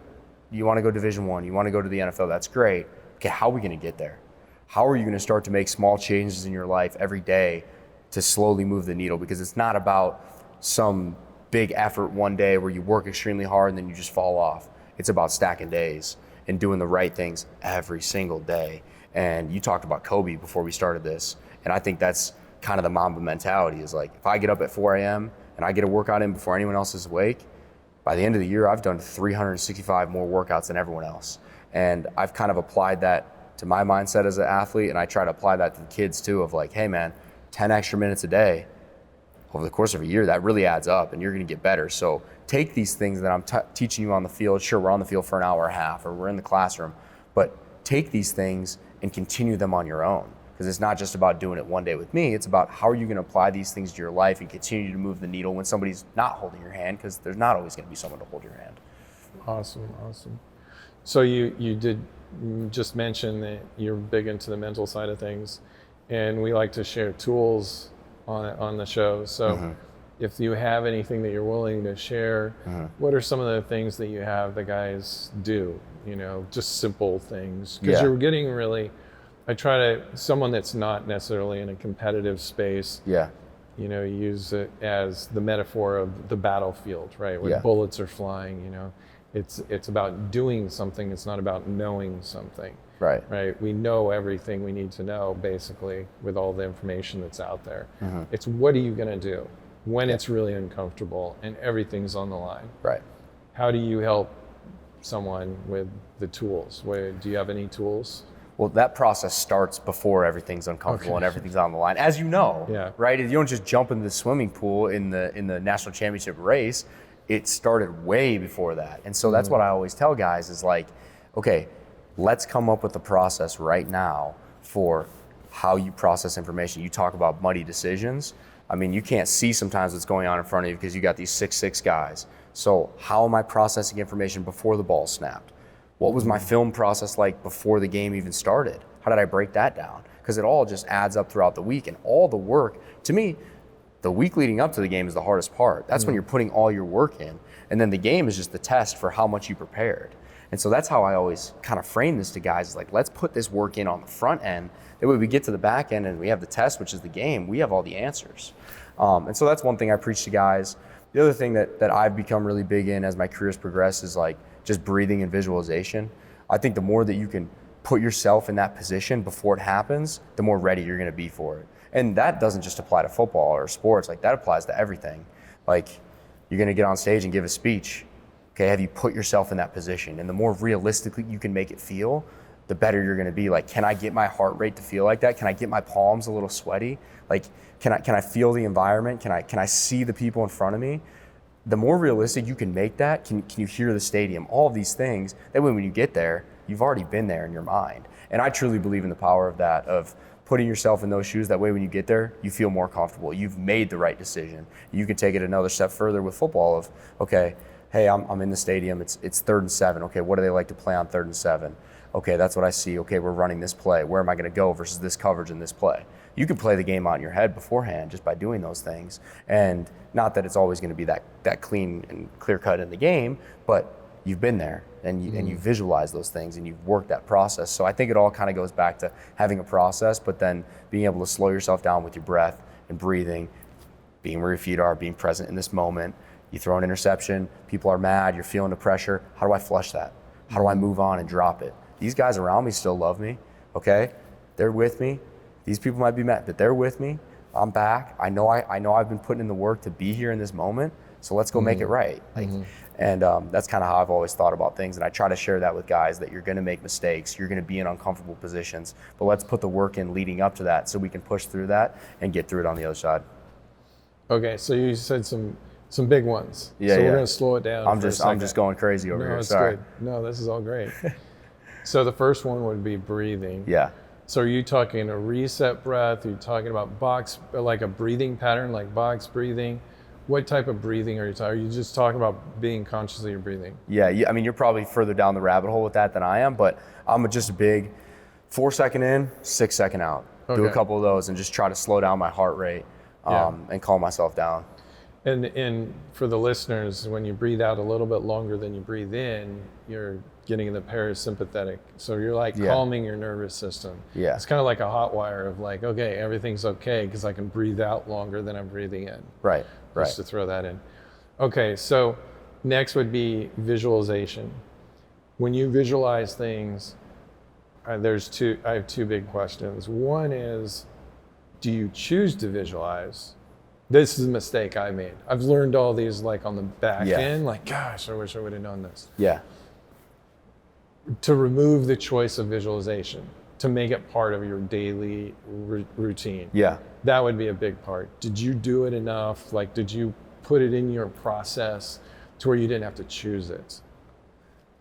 you want to go Division I, you want to go to the NFL, that's great. Okay, how are we going to get there? How are you going to start to make small changes in your life every day to slowly move the needle? Because it's not about some big effort one day where you work extremely hard and then you just fall off. It's about stacking days and doing the right things every single day. And you talked about Kobe before we started this. And I think that's kind of the Mamba mentality is if I get up at 4 a.m. and I get a workout in before anyone else is awake, by the end of the year, I've done 365 more workouts than everyone else. And I've kind of applied that to my mindset as an athlete. And I try to apply that to the kids too of hey man, 10 extra minutes a day over the course of a year, that really adds up and you're going to get better. So take these things that I'm teaching you on the field. Sure, we're on the field for an hour and a half or we're in the classroom, but take these things and continue them on your own. Because it's not just about doing it one day with me. It's about how are you going to apply these things to your life and continue to move the needle when somebody's not holding your hand, because there's not always going to be someone to hold your hand. Awesome. So you did just mention that you're big into the mental side of things, and we like to share tools on the show. So if you have anything that you're willing to share, what are some of the things that you have the guys do? Just simple things. Because you're getting really... someone that's not necessarily in a competitive space. Yeah. use it as the metaphor of the battlefield, right? Where Yeah. bullets are flying, it's about doing something. It's not about knowing something, Right. right? We know everything we need to know basically with all the information that's out there. It's what are you going to do when it's really uncomfortable and everything's on the line? Right. How do you help someone with the tools? Do you have any tools? Well, that process starts before everything's uncomfortable and everything's on the line, as you know, Yeah. right? You don't just jump into the swimming pool in the national championship race. It started way before that. And so that's what I always tell guys is like, okay, let's come up with a process right now for how you process information. You talk about muddy decisions. I mean, you can't see sometimes what's going on in front of you because you got these 6'6" guys. So how am I processing information before the ball snapped? What was my film process like before the game even started? How did I break that down? Because it all just adds up throughout the week, and all the work, to me, the week leading up to the game is the hardest part. That's when you're putting all your work in. And then the game is just the test for how much you prepared. And so that's how I always kind of frame this to guys, is like, let's put this work in on the front end. That way we get to the back end and we have the test, which is the game. We have all the answers. And so that's one thing I preach to guys. The other thing that I've become really big in as my career's progressed is like just breathing and visualization. I think the more that you can put yourself in that position before it happens, the more ready you're going to be for it. And that doesn't just apply to football or sports. Like, that applies to everything. Like, you're going to get on stage and give a speech. Okay, have you put yourself in that position? And the more realistically you can make it feel, the better you're going to be. Like, can I get my heart rate to feel like that? Can I get my palms a little sweaty? Like, can I feel the environment? Can I see the people in front of me? The more realistic you can make that, can you hear the stadium? All of these things. That way, when you get there, you've already been there in your mind. And I truly believe in the power of that, of putting yourself in those shoes. That way, when you get there, you feel more comfortable. You've made the right decision. You can take it another step further with football of, okay, hey, I'm in the stadium. It's 3rd and 7. Okay, what do they like to play on 3rd and 7? Okay, that's what I see. Okay, we're running this play. Where am I going to go versus this coverage in this play? You can play the game out in your head beforehand just by doing those things. And not that it's always going to be that clean and clear cut in the game, but you've been there and you visualize those things and you've worked that process. So I think it all kind of goes back to having a process, but then being able to slow yourself down with your breath and breathing, being where your feet are, being present in this moment. You throw an interception, people are mad, you're feeling the pressure. How do I flush that? How do I move on and drop it? These guys around me still love me, okay? They're with me. These people might be mad, but they're with me. I'm back. I know I've been putting in the work to be here in this moment, so let's go make it right. And that's kind of how I've always thought about things, and I try to share that with guys, that you're going to make mistakes, you're going to be in uncomfortable positions, but let's put the work in leading up to that so we can push through that and get through it on the other side. Okay, so you said some big ones. Yeah, so yeah. we're going to slow it down. I'm just going crazy over here. It's Sorry. good. No, this is all great. So the first one would be breathing. Yeah. So are you talking a reset breath? Are you talking about like a breathing pattern, like box breathing? What type of breathing are you talking? Are you just talking about being conscious of your breathing? Yeah, I mean, you're probably further down the rabbit hole with that than I am, but I'm just a big 4-second in, 6-second out. Do a Okay. couple of those and just try to slow down my heart rate and calm myself down. And for the listeners, when you breathe out a little bit longer than you breathe in, you're getting in the parasympathetic. So you're like calming your nervous system. Yeah. It's kind of like a hot wire of like, okay, everything's okay because I can breathe out longer than I'm breathing in. Right. Just to throw that in. Okay, so next would be visualization. When you visualize things, I have two big questions. One is, do you choose to visualize? This is a mistake I made. I've learned all these like on the back end, like, gosh, I wish I would have known this. Yeah. To remove the choice of visualization, to make it part of your daily routine. Yeah. That would be a big part. Did you do it enough? Like, did you put it in your process to where you didn't have to choose it?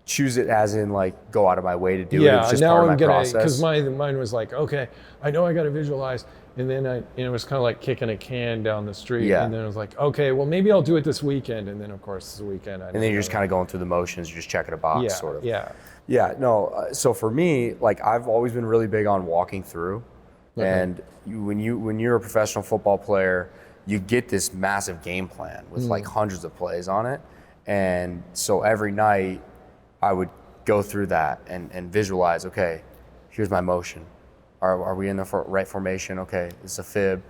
Choose it as in like go out of my way to do it. Yeah, It's just now part of I'm my gonna, process. because mine was like, okay, I know I got to visualize. And then it was kind of like kicking a can down the street. Yeah. And then I was like, okay, well, maybe I'll do it this weekend. And then, of course, this weekend. And then you're just kind of going through the motions, you're just checking a box, sort of. Yeah. Yeah, no. So for me, like I've always been really big on walking through. Okay. And when you're a professional football player, you get this massive game plan with like hundreds of plays on it. And so every night I would go through that and visualize, okay, here's my motion. Are we in the right formation? Okay, it's a fib.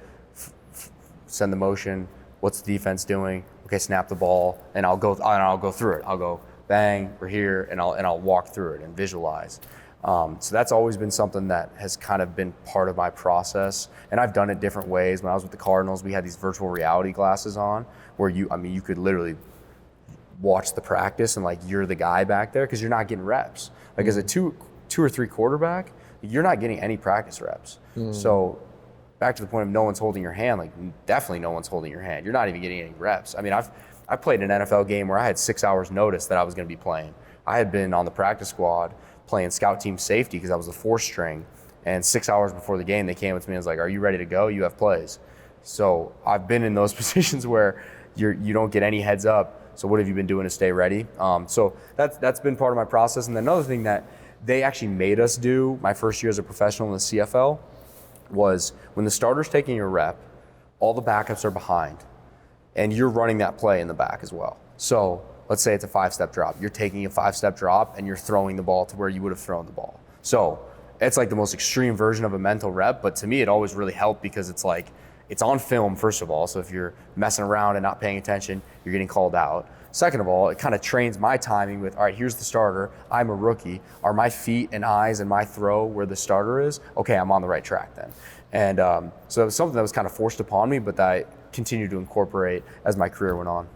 send the motion. What's the defense doing? Okay, snap the ball, and I'll go through it. I'll go bang, we're here, and I'll walk through it and visualize. So that's always been something that has kind of been part of my process, and I've done it different ways. When I was with the Cardinals, we had these virtual reality glasses on, where you could literally watch the practice and like you're the guy back there because you're not getting reps. Like as a two or three quarterback, you're not getting any practice reps. So back to the point of no one's holding your hand, like definitely no one's holding your hand. You're not even getting any reps. I mean, I played an NFL game where I had 6 hours notice that I was going to be playing. I had been on the practice squad playing scout team safety because I was the 4th string, and 6 hours before the game they came up to me and was like, "Are you ready to go? You have plays." So I've been in those positions where you don't get any heads up. So what have you been doing to stay ready? So that's been part of my process. And then another thing that they actually made us do my first year as a professional in the CFL was when the starter's taking a rep, all the backups are behind, and you're running that play in the back as well. So let's say it's a 5-step drop. You're taking a 5-step drop and you're throwing the ball to where you would have thrown the ball. So it's like the most extreme version of a mental rep, but to me it always really helped because it's like, it's on film, first of all, so if you're messing around and not paying attention, you're getting called out. Second of all, it kind of trains my timing with, all right, here's the starter, I'm a rookie. Are my feet and eyes and my throw where the starter is? Okay, I'm on the right track then. And so it was something that was kind of forced upon me, but that I continued to incorporate as my career went on.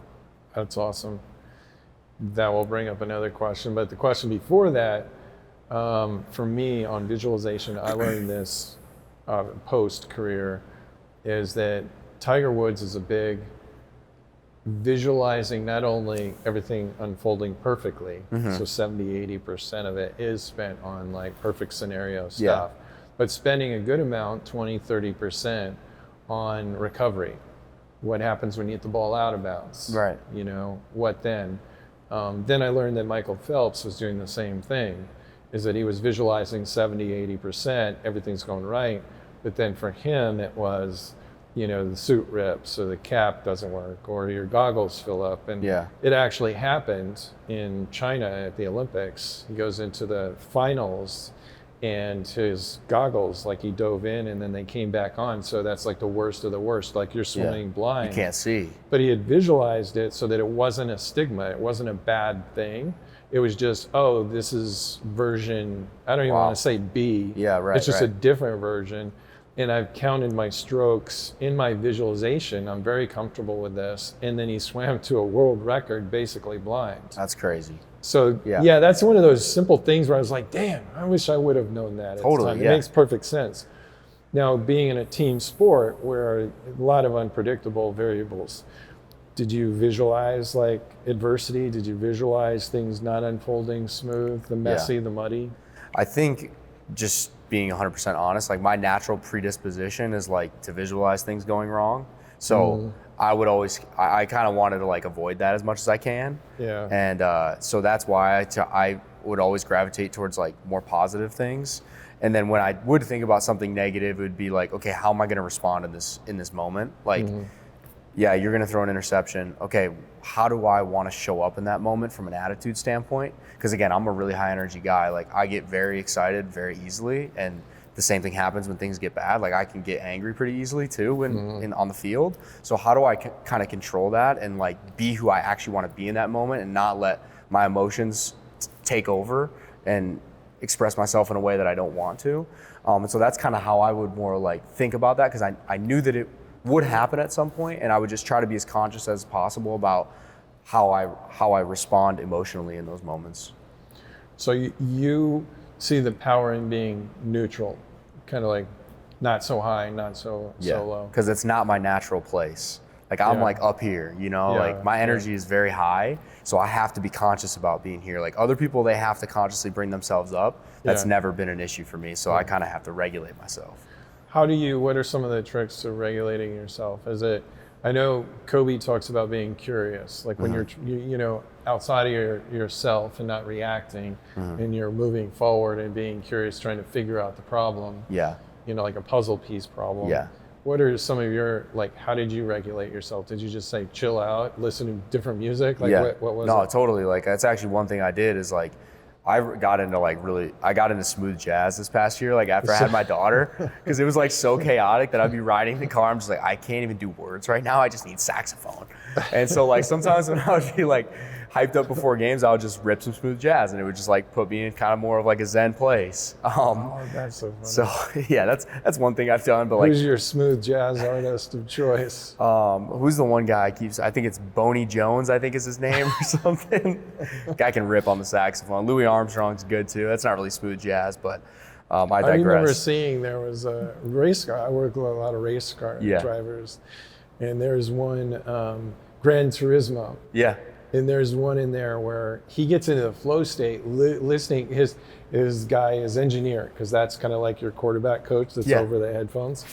That's awesome. That will bring up another question, but the question before that, for me on visualization, I learned this post-career, is that Tiger Woods is a big visualizing not only everything unfolding perfectly, so 70-80% of it is spent on like perfect scenario stuff, but spending a good amount, 20-30%, on recovery. What happens when you hit the ball out of bounds? Right. You know, what then? Then I learned that Michael Phelps was doing the same thing, is that he was visualizing 70-80%, everything's going right, but then for him it was, you know, the suit rips or the cap doesn't work or your goggles fill up. And it actually happened in China at the Olympics. He goes into the finals and his goggles, like he dove in and then they came back on. So that's like the worst of the worst, like you're swimming blind. You can't see. But he had visualized it so that it wasn't a stigma. It wasn't a bad thing. It was just, oh, this is version, I don't even want to say B. It's just a different version. And I've counted my strokes in my visualization. I'm very comfortable with this. And then he swam to a world record, basically blind. That's crazy. So yeah, that's one of those simple things where I was like, damn, I wish I would have known that at the time. It makes perfect sense. Now, being in a team sport where a lot of unpredictable variables, did you visualize like adversity? Did you visualize things not unfolding smooth, the messy, the muddy? I think just being 100% honest, like my natural predisposition is like to visualize things going wrong. So I would always, I kind of wanted to like avoid that as much as I can. And so that's why I would always gravitate towards like more positive things. And then when I would think about something negative, it would be like, okay, how am I going to respond in this moment? Like, yeah, you're going to throw an interception. Okay, how do I want to show up in that moment from an attitude standpoint? Because again, I'm a really high energy guy. Like I get very excited very easily, and the same thing happens when things get bad. Like I can get angry pretty easily too when on the field. So how do I kind of control that and like be who I actually want to be in that moment and not let my emotions take over and express myself in a way that I don't want to? And so that's kind of how I would more like think about that, because I knew that it would happen at some point, and I would just try to be as conscious as possible about how I respond emotionally in those moments. So you see the power in being neutral, kind of like not so high, not so low. Because it's not my natural place. Like I'm like up here, you know, like my energy is very high, so I have to be conscious about being here. Like other people, they have to consciously bring themselves up. That's never been an issue for me, so I kind of have to regulate myself. What are some of the tricks to regulating yourself? I know Kobe talks about being curious, like when you're outside of yourself and not reacting, and you're moving forward and being curious, trying to figure out the problem. Like a puzzle piece problem. What are some of your, like, how did you regulate yourself? Did you just say chill out, listen to different music? Like what was it? No, totally. Like that's actually one thing I did is like, I got into smooth jazz this past year, like after I had my daughter, because it was like so chaotic that I'd be riding the car. I'm just like, I can't even do words right now. I just need saxophone. And so like sometimes when I would be like hyped up before games, I would just rip some smooth jazz, and it would just like put me in kind of more of like a zen place. That's so funny. So yeah, that's one thing I've done. But like, who's your smooth jazz artist of choice? Who's the one guy I think it's Boney Jones, I think is his name or something. Guy can rip on the saxophone. Louis Armstrong's good too. That's not really smooth jazz, but I digress. I remember seeing there was a race car. I work with a lot of race car drivers, and there's one Gran Turismo. Yeah. And there's one in there where he gets into the flow state, listening. His guy is engineer, because that's kind of like your quarterback coach that's over the headphones.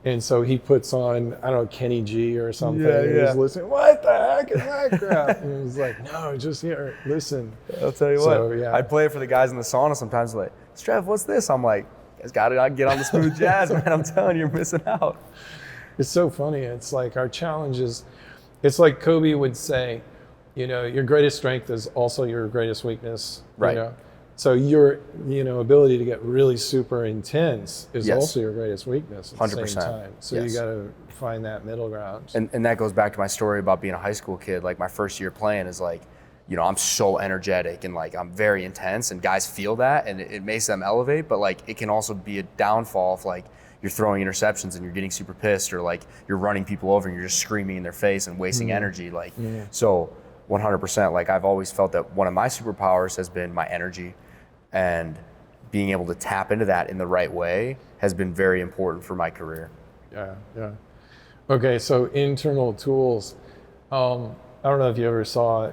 And so he puts on, I don't know, Kenny G or something. And he's listening. What the heck is that crap? And he's like, no, just here, listen. I'll tell you what. Yeah. I play it for the guys in the sauna sometimes. Like, Strev, what's this? I'm like, you guys got to get on the smooth jazz, man. I'm telling you, you're missing out. It's so funny. It's like our challenge is, it's like Kobe would say, you know, your greatest strength is also your greatest weakness. Right. You know? So your, ability to get really super intense is also your greatest weakness at 100%. The same time. So you got to find that middle ground. And that goes back to my story about being a high school kid. Like my first year playing is like, I'm so energetic and like I'm very intense, and guys feel that and it makes them elevate, but like it can also be a downfall if like you're throwing interceptions and you're getting super pissed, or like you're running people over and you're just screaming in their face and wasting energy. Like, so 100%, like I've always felt that one of my superpowers has been my energy, and being able to tap into that in the right way has been very important for my career. Yeah. Okay, so internal tools. I don't know if you ever saw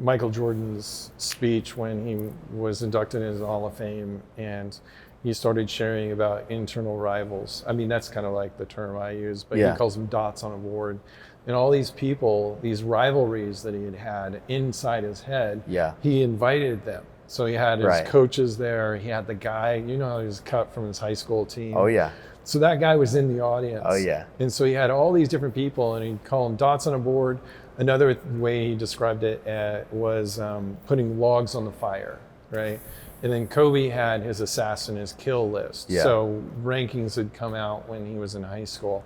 Michael Jordan's speech when he was inducted into the Hall of Fame, and he started sharing about internal rivals. I mean, that's kind of like the term I use, but he calls them dots on a board. And all these people, these rivalries that he had inside his head, he invited them. So he had his coaches there. He had the guy, he was cut from his high school team. Oh, yeah. So that guy was in the audience. Oh, yeah. And so he had all these different people, and he'd call them dots on a board. Another way he described it was putting logs on the fire, right? And then Kobe had his assassin, his kill list. Yeah. So rankings had come out when he was in high school,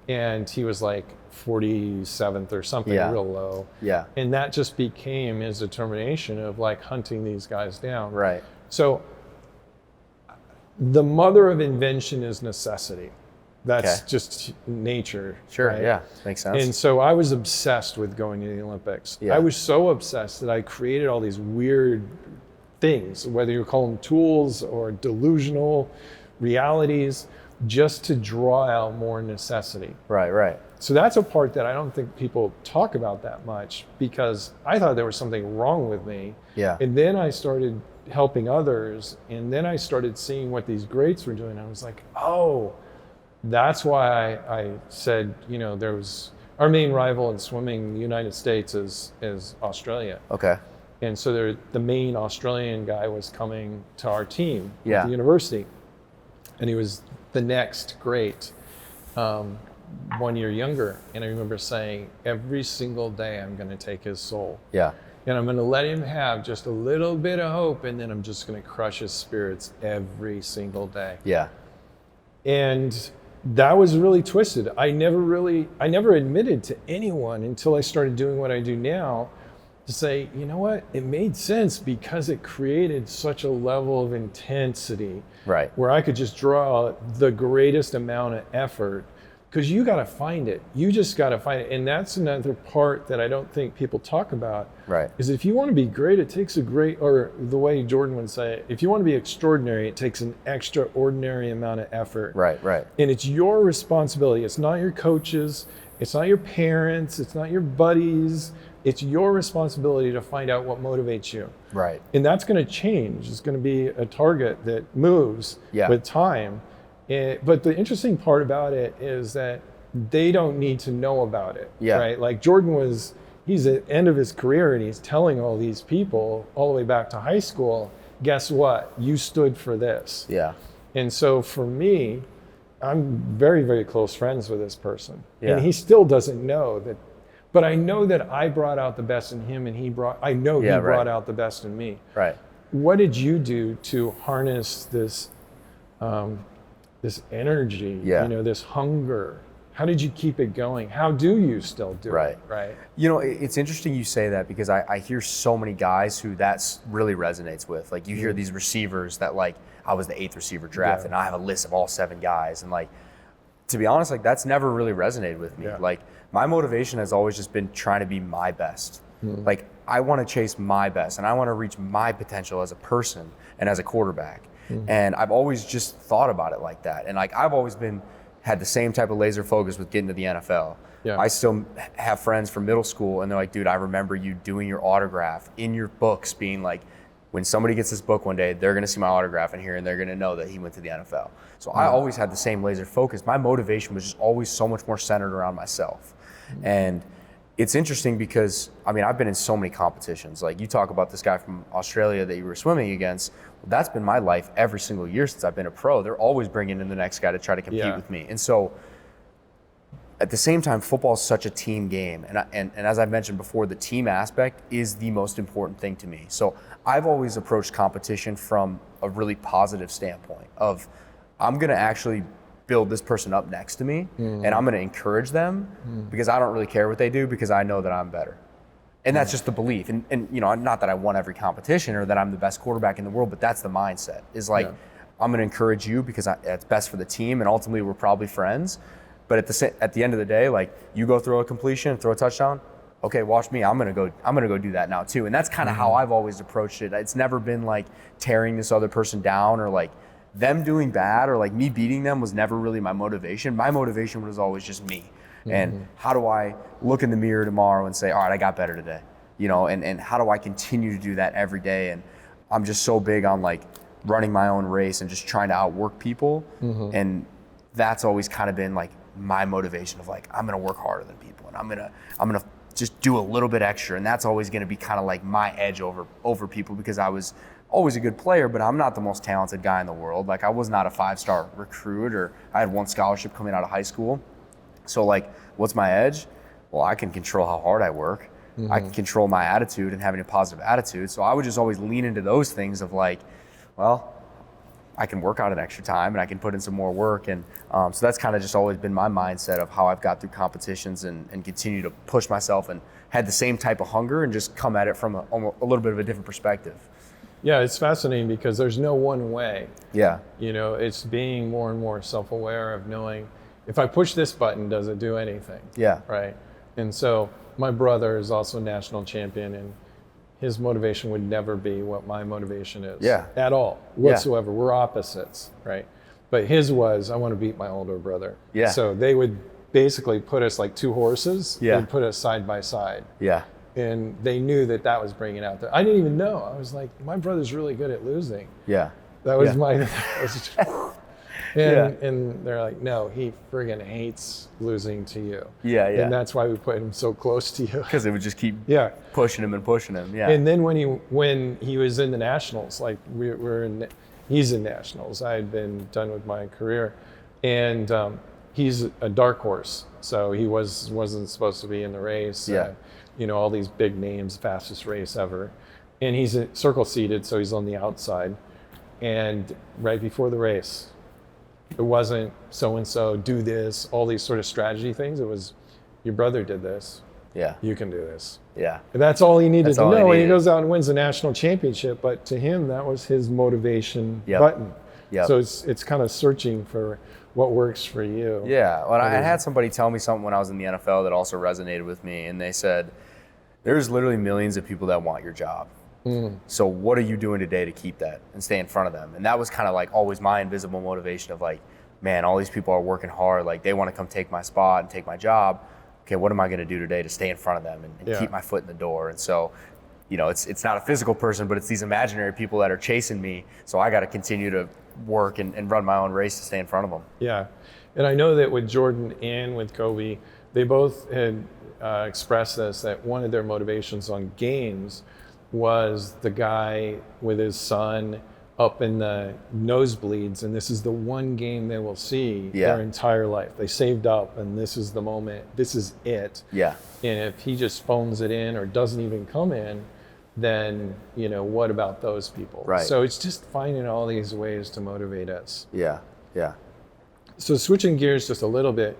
and he was like 47th or something, real low. Yeah. And that just became his determination of like hunting these guys down. Right. So the mother of invention is necessity. That's just nature. Sure, right? Yeah, makes sense. And so I was obsessed with going to the Olympics. I was so obsessed that I created all these weird things, whether you call them tools or delusional realities, just to draw out more necessity. Right. So that's a part that I don't think people talk about that much, because I thought there was something wrong with me. Yeah. And then I started helping others, and then I started seeing what these greats were doing. I was like, oh, that's why I said, there was our main rival in swimming in the United States is Australia. Okay. And so the main Australian guy was coming to our team at the Yeah. university, and he was the next great, 1 year younger. And I remember saying, every single day I'm going to take his soul. Yeah. And I'm going to let him have just a little bit of hope, and then I'm just going to crush his spirits every single day. Yeah. And that was really twisted. I never admitted to anyone until I started doing what I do now, to say, you know what, it made sense because it created such a level of intensity, Right. where I could just draw the greatest amount of effort, because you got to find it. You just got to find it. And that's another part that I don't think people talk about. Right. Is if you want to be great, it takes or the way Jordan would say it, if you want to be extraordinary, it takes an extraordinary amount of effort. Right. And it's your responsibility. It's not your coaches. It's not your parents. It's not your buddies. It's your responsibility to find out what motivates you. Right. And that's going to change. It's going to be a target that moves with time. But the interesting part about it is that they don't need to know about it. Yeah. Right? Like Jordan he's at the end of his career, and he's telling all these people all the way back to high school, guess what? You stood for this. Yeah. And so for me, I'm very, very close friends with this person. Yeah. And he still doesn't know that, but I know that I brought out the best in him, and he brought out the best in me. Right. what did you do to harness this this energy, Yeah. this hunger? How did you keep it going? How do you still do it? Right. It's interesting you say that, because I hear so many guys who that's really resonates with. Like, you hear these receivers that, like, I was the 8th receiver drafted, and I have a list of all 7 guys. And, like, to be honest, like, that's never really resonated with me. Yeah. Like, my motivation has always just been trying to be my best. Like, I want to chase my best, and I want to reach my potential as a person and as a quarterback. And I've always just thought about it like that. And, like, I've always had the same type of laser focus with getting to the NFL. Yeah. I still have friends from middle school, and they're like, dude, I remember you doing your autograph in your books, being like, when somebody gets this book one day, they're going to see my autograph in here, and they're going to know that he went to the NFL. So I always had the same laser focus. My motivation was just always so much more centered around myself. And it's interesting because, I mean, I've been in so many competitions. Like, you talk about this guy from Australia that you were swimming against. Well, that's been my life every single year since I've been a pro. They're always bringing in the next guy to try to compete with me. And so, at the same time, football is such a team game. And as I mentioned before, the team aspect is the most important thing to me. So I've always approached competition from a really positive standpoint of, I'm going to actually build this person up next to me, and I'm going to encourage them because I don't really care what they do, because I know that I'm better. And that's just the belief. And not that I won every competition or that I'm the best quarterback in the world, but that's the mindset, is like, I'm going to encourage you because it's best for the team, and ultimately we're probably friends. But at the end of the day, like, you go throw a completion, throw a touchdown, okay, watch me. I'm gonna go do that now too. And that's kind of how I've always approached it. It's never been like tearing this other person down, or like them doing bad, or like me beating them was never really my motivation. My motivation was always just me. And how do I look in the mirror tomorrow and say, all right, I got better today, and how do I continue to do that every day? And I'm just so big on like running my own race and just trying to outwork people. And that's always kind of been like my motivation of like, I'm gonna work harder than people, and I'm gonna just do a little bit extra. And that's always gonna be kind of like my edge over people, because I was always a good player, but I'm not the most talented guy in the world. Like, I was not a 5-star recruit, or I had 1 scholarship coming out of high school. So like, what's my edge? Well, I can control how hard I work. I can control my attitude and having a positive attitude. So I would just always lean into those things of like, well, I can work out an extra time and I can put in some more work. And so that's kind of just always been my mindset of how I've got through competitions and continue to push myself, and had the same type of hunger and just come at it from a little bit of a different perspective. Yeah, it's fascinating because there's no one way. Yeah. It's being more and more self-aware of knowing, if I push this button, does it do anything? Yeah. Right. And so my brother is also a national champion, and his motivation would never be what my motivation is. Yeah. At all, whatsoever. We're opposites, right? But his was, I want to beat my older brother. Yeah. So they would basically put us like 2 horses. Yeah. They'd put us side by side. Yeah. And they knew that was bringing out I didn't even know. I was like, my brother's really good at losing. Yeah. That was Yeah. And they're like, no, he friggin' hates losing to you. Yeah, yeah. And that's why we put him so close to you. Because it would just keep Yeah. pushing him and pushing him. Yeah. And then when he was in the Nationals, like he's in Nationals. I had been done with my career, and he's a dark horse, so he wasn't supposed to be in the race. Yeah. All these big names, fastest race ever, and he's circle seated, so he's on the outside. And right before the race, it wasn't so-and-so, do this, all these sort of strategy things. It was, your brother did this. Yeah. You can do this. Yeah. And that's all he needed That's to all he know. And he needed. goes out and wins the national championship. But to him, that was his motivation button. Yep. So it's kind of searching for what works for you. Yeah. Well, I had somebody tell me something when I was in the NFL that also resonated with me. And they said, there's literally millions of people that want your job. So what are you doing today to keep that and stay in front of them? And that was kind of like always my invisible motivation of like, man, all these people are working hard. Like, they want to come take my spot and take my job. Okay, what am I going to do today to stay in front of them and keep my foot in the door? And so, it's not a physical person, but it's these imaginary people that are chasing me. So I got to continue to work and run my own race to stay in front of them. Yeah. And I know that with Jordan and with Kobe, they both had expressed this, that one of their motivations on games was the guy with his son up in the nosebleeds, and this is the one game they will see their entire life. They saved up, and this is the moment. This is it. Yeah. And if he just phones it in or doesn't even come in, then, what about those people? Right. So it's just finding all these ways to motivate us. Yeah. So switching gears just a little bit,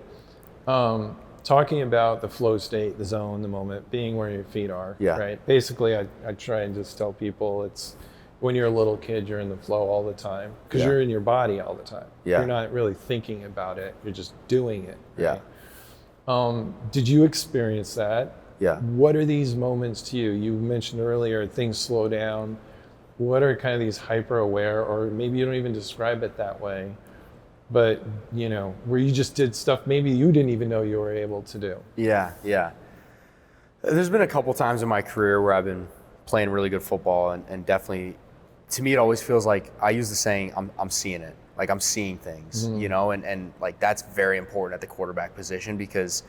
talking about the flow state, the zone, the moment, being where your feet are, right? Basically, I try and just tell people it's when you're a little kid, you're in the flow all the time because you're in your body all the time. You're not really thinking about it. You're just doing it. Right? Did you experience that? Yeah. What are these moments to you? You mentioned earlier things slow down. What are kind of these hyper aware, or maybe you don't even describe it that way, but where you just did stuff maybe you didn't even know you were able to do? Yeah. There's been a couple times in my career where I've been playing really good football, and definitely, to me, it always feels like I use the saying, I'm seeing it. Like I'm seeing things, and like that's very important at the quarterback position because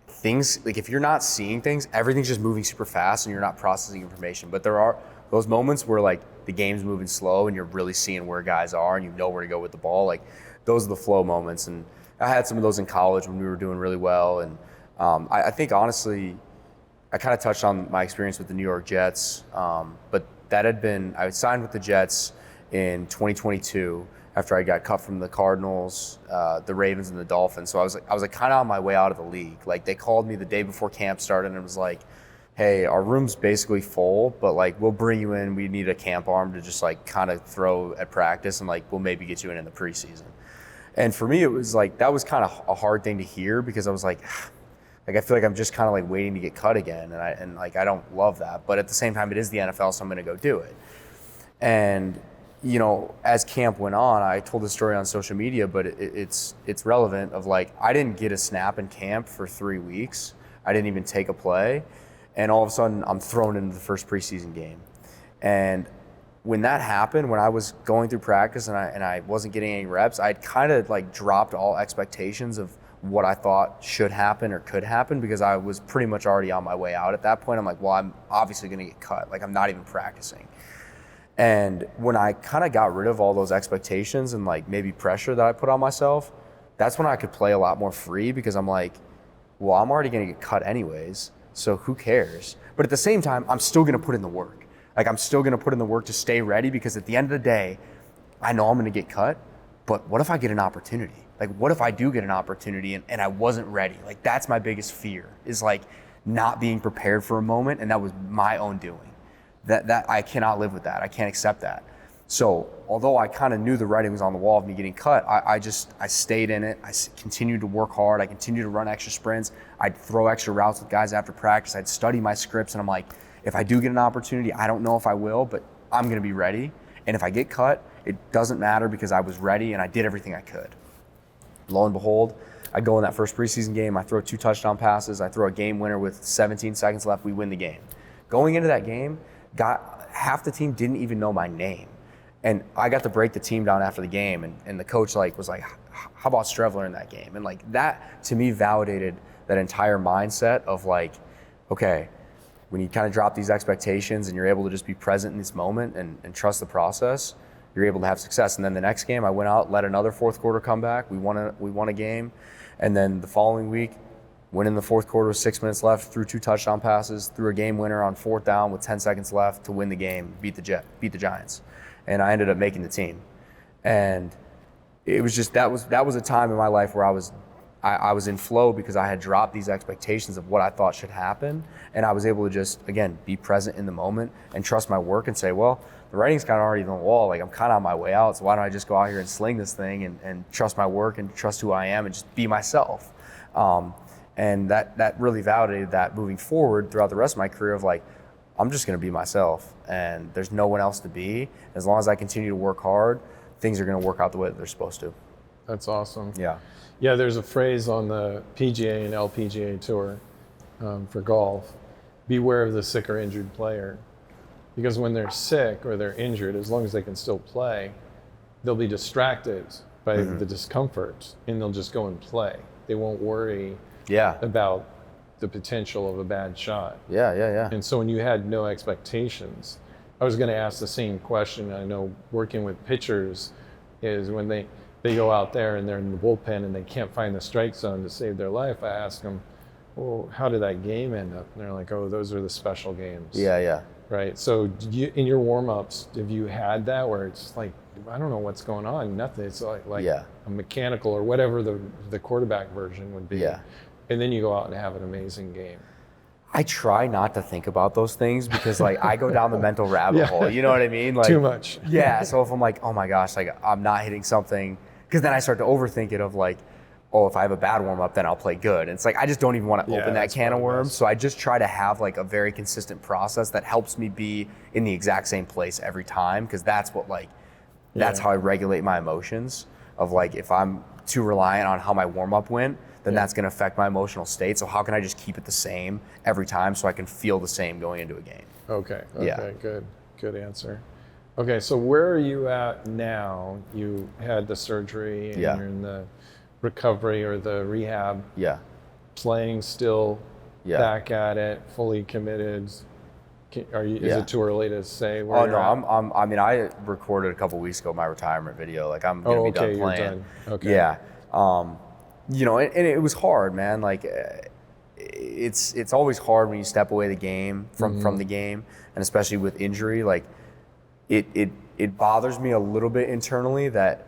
things, like if you're not seeing things, everything's just moving super fast and you're not processing information. But there are those moments where like the game's moving slow and you're really seeing where guys are and you know where to go with the ball. Like those are the flow moments. And I had some of those in college when we were doing really well. And I think honestly, I kind of touched on my experience with the New York Jets, but that had been, I signed with the Jets in 2022 after I got cut from the Cardinals, the Ravens, and the Dolphins. So I was kind of on my way out of the league. Like they called me the day before camp started and it was like, hey, our room's basically full, but like we'll bring you in. We need a camp arm to just like kind of throw at practice and like we'll maybe get you in the preseason. And for me, it was like, that was kind of a hard thing to hear because I was like I feel like I'm just kind of like waiting to get cut again. And I don't love that. But at the same time, it is the NFL, so I'm going to go do it. And, as camp went on, I told the story on social media, but it's relevant of like, I didn't get a snap in camp for 3 weeks. I didn't even take a play. And all of a sudden, I'm thrown into the first preseason game. And when that happened, when I was going through practice and I wasn't getting any reps, I'd kind of like dropped all expectations of what I thought should happen or could happen because I was pretty much already on my way out at that point. I'm like, well, I'm obviously going to get cut. Like I'm not even practicing. And when I kind of got rid of all those expectations and like maybe pressure that I put on myself, that's when I could play a lot more free because I'm like, well, I'm already going to get cut anyways, so who cares? But at the same time, I'm still going to put in the work. Like I'm still going to put in the work to stay ready because at the end of the day, I know I'm going to get cut, but what if I get an opportunity? Like, what if I do get an opportunity and I wasn't ready? Like, that's my biggest fear is like not being prepared for a moment. And that was my own doing. That I cannot live with that. I can't accept that. So although I kind of knew the writing was on the wall of me getting cut, I stayed in it. I continued to work hard. I continued to run extra sprints. I'd throw extra routes with guys after practice. I'd study my scripts. And I'm like, if I do get an opportunity, I don't know if I will, but I'm going to be ready. And if I get cut, it doesn't matter because I was ready and I did everything I could. Lo and behold, I go in that first preseason game, I throw 2 touchdown passes, I throw a game winner with 17 seconds left, we win the game. Going into that game, half the team didn't even know my name. And I got to break the team down after the game, and the coach was like, how about Streveler in that game? And like that, to me, validated that entire mindset of like, okay, when you kind of drop these expectations and you're able to just be present in this moment and trust the process, you're able to have success. And then the next game, I went out, led another fourth quarter comeback. We won a game. And then the following week, went in the fourth quarter with 6 minutes left, threw 2 touchdown passes, threw a game winner on 4th down with 10 seconds left to win the game, beat the Giants. And I ended up making the team. And it was just, that was a time in my life where I was in flow because I had dropped these expectations of what I thought should happen. And I was able to just, again, be present in the moment and trust my work and say, well, the writing's kind of already on the wall. Like I'm kind of on my way out. So why don't I just go out here and sling this thing and trust my work and trust who I am and just be myself. And that really validated that moving forward throughout the rest of my career of like, I'm just going to be myself and there's no one else to be. As long as I continue to work hard, things are going to work out the way that they're supposed to. That's awesome. Yeah. Yeah, there's a phrase on the PGA and LPGA tour for golf, beware of the sick or injured player. Because when they're sick or they're injured, as long as they can still play, they'll be distracted by the discomfort and they'll just go and play. They won't worry about the potential of a bad shot. Yeah. And so when you had no expectations, I was going to ask the same question. I know working with pitchers is when they go out there and they're in the bullpen and they can't find the strike zone to save their life, I ask them, well, how did that game end up? And they're like, oh, those are the special games. Yeah. Right. So in your warm-ups, have you had that where it's like, I don't know what's going on, nothing. It's like Yeah. a mechanical or whatever the quarterback version would be. Yeah. And then you go out and have an amazing game. I try not to think about those things because like I go down the mental rabbit hole. You know what I mean? Like Too much. Yeah. So if I'm like, oh my gosh, like I'm not hitting something, because then I start to overthink it of like, oh, if I have a bad warm up, then I'll play good. And it's like I just don't even want to open that can of worms. So I just try to have like a very consistent process that helps me be in the exact same place every time, because that's what like that's how I regulate my emotions. Of like if I'm too reliant on how my warm up went, then that's going to affect my emotional state. So how can I just keep it the same every time so I can feel the same going into a game? Okay. Yeah. Good answer. Okay, so where are you at now? You had the surgery and you're in the recovery or the rehab. Yeah. Playing still, back at it, fully committed. Is it too early to say where you're at? I mean, I recorded a couple weeks ago my retirement video. Like I'm gonna be done playing. You're done. Okay. Yeah. You know, and it was hard, man. Like it's always hard when you step away the game from the game, and especially with injury. Like it bothers me a little bit internally that,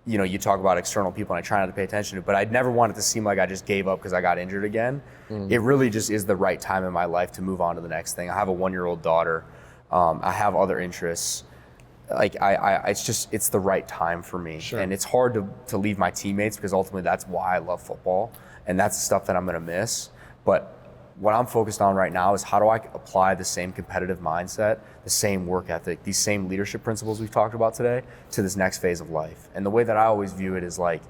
you know, you talk about external people and I try not to pay attention to it, but I'd never want it to seem like I just gave up because I got injured again. It really just is the right time in my life to move on to the next thing. I have a 1-year-old daughter. I have other interests. Like it's the right time for me. Sure. And it's hard to leave my teammates because ultimately that's why I love football and that's the stuff that I'm gonna miss. But what I'm focused on right now is how do I apply the same competitive mindset, the same work ethic, these same leadership principles we've talked about today to this next phase of life. And the way that I always view it is like,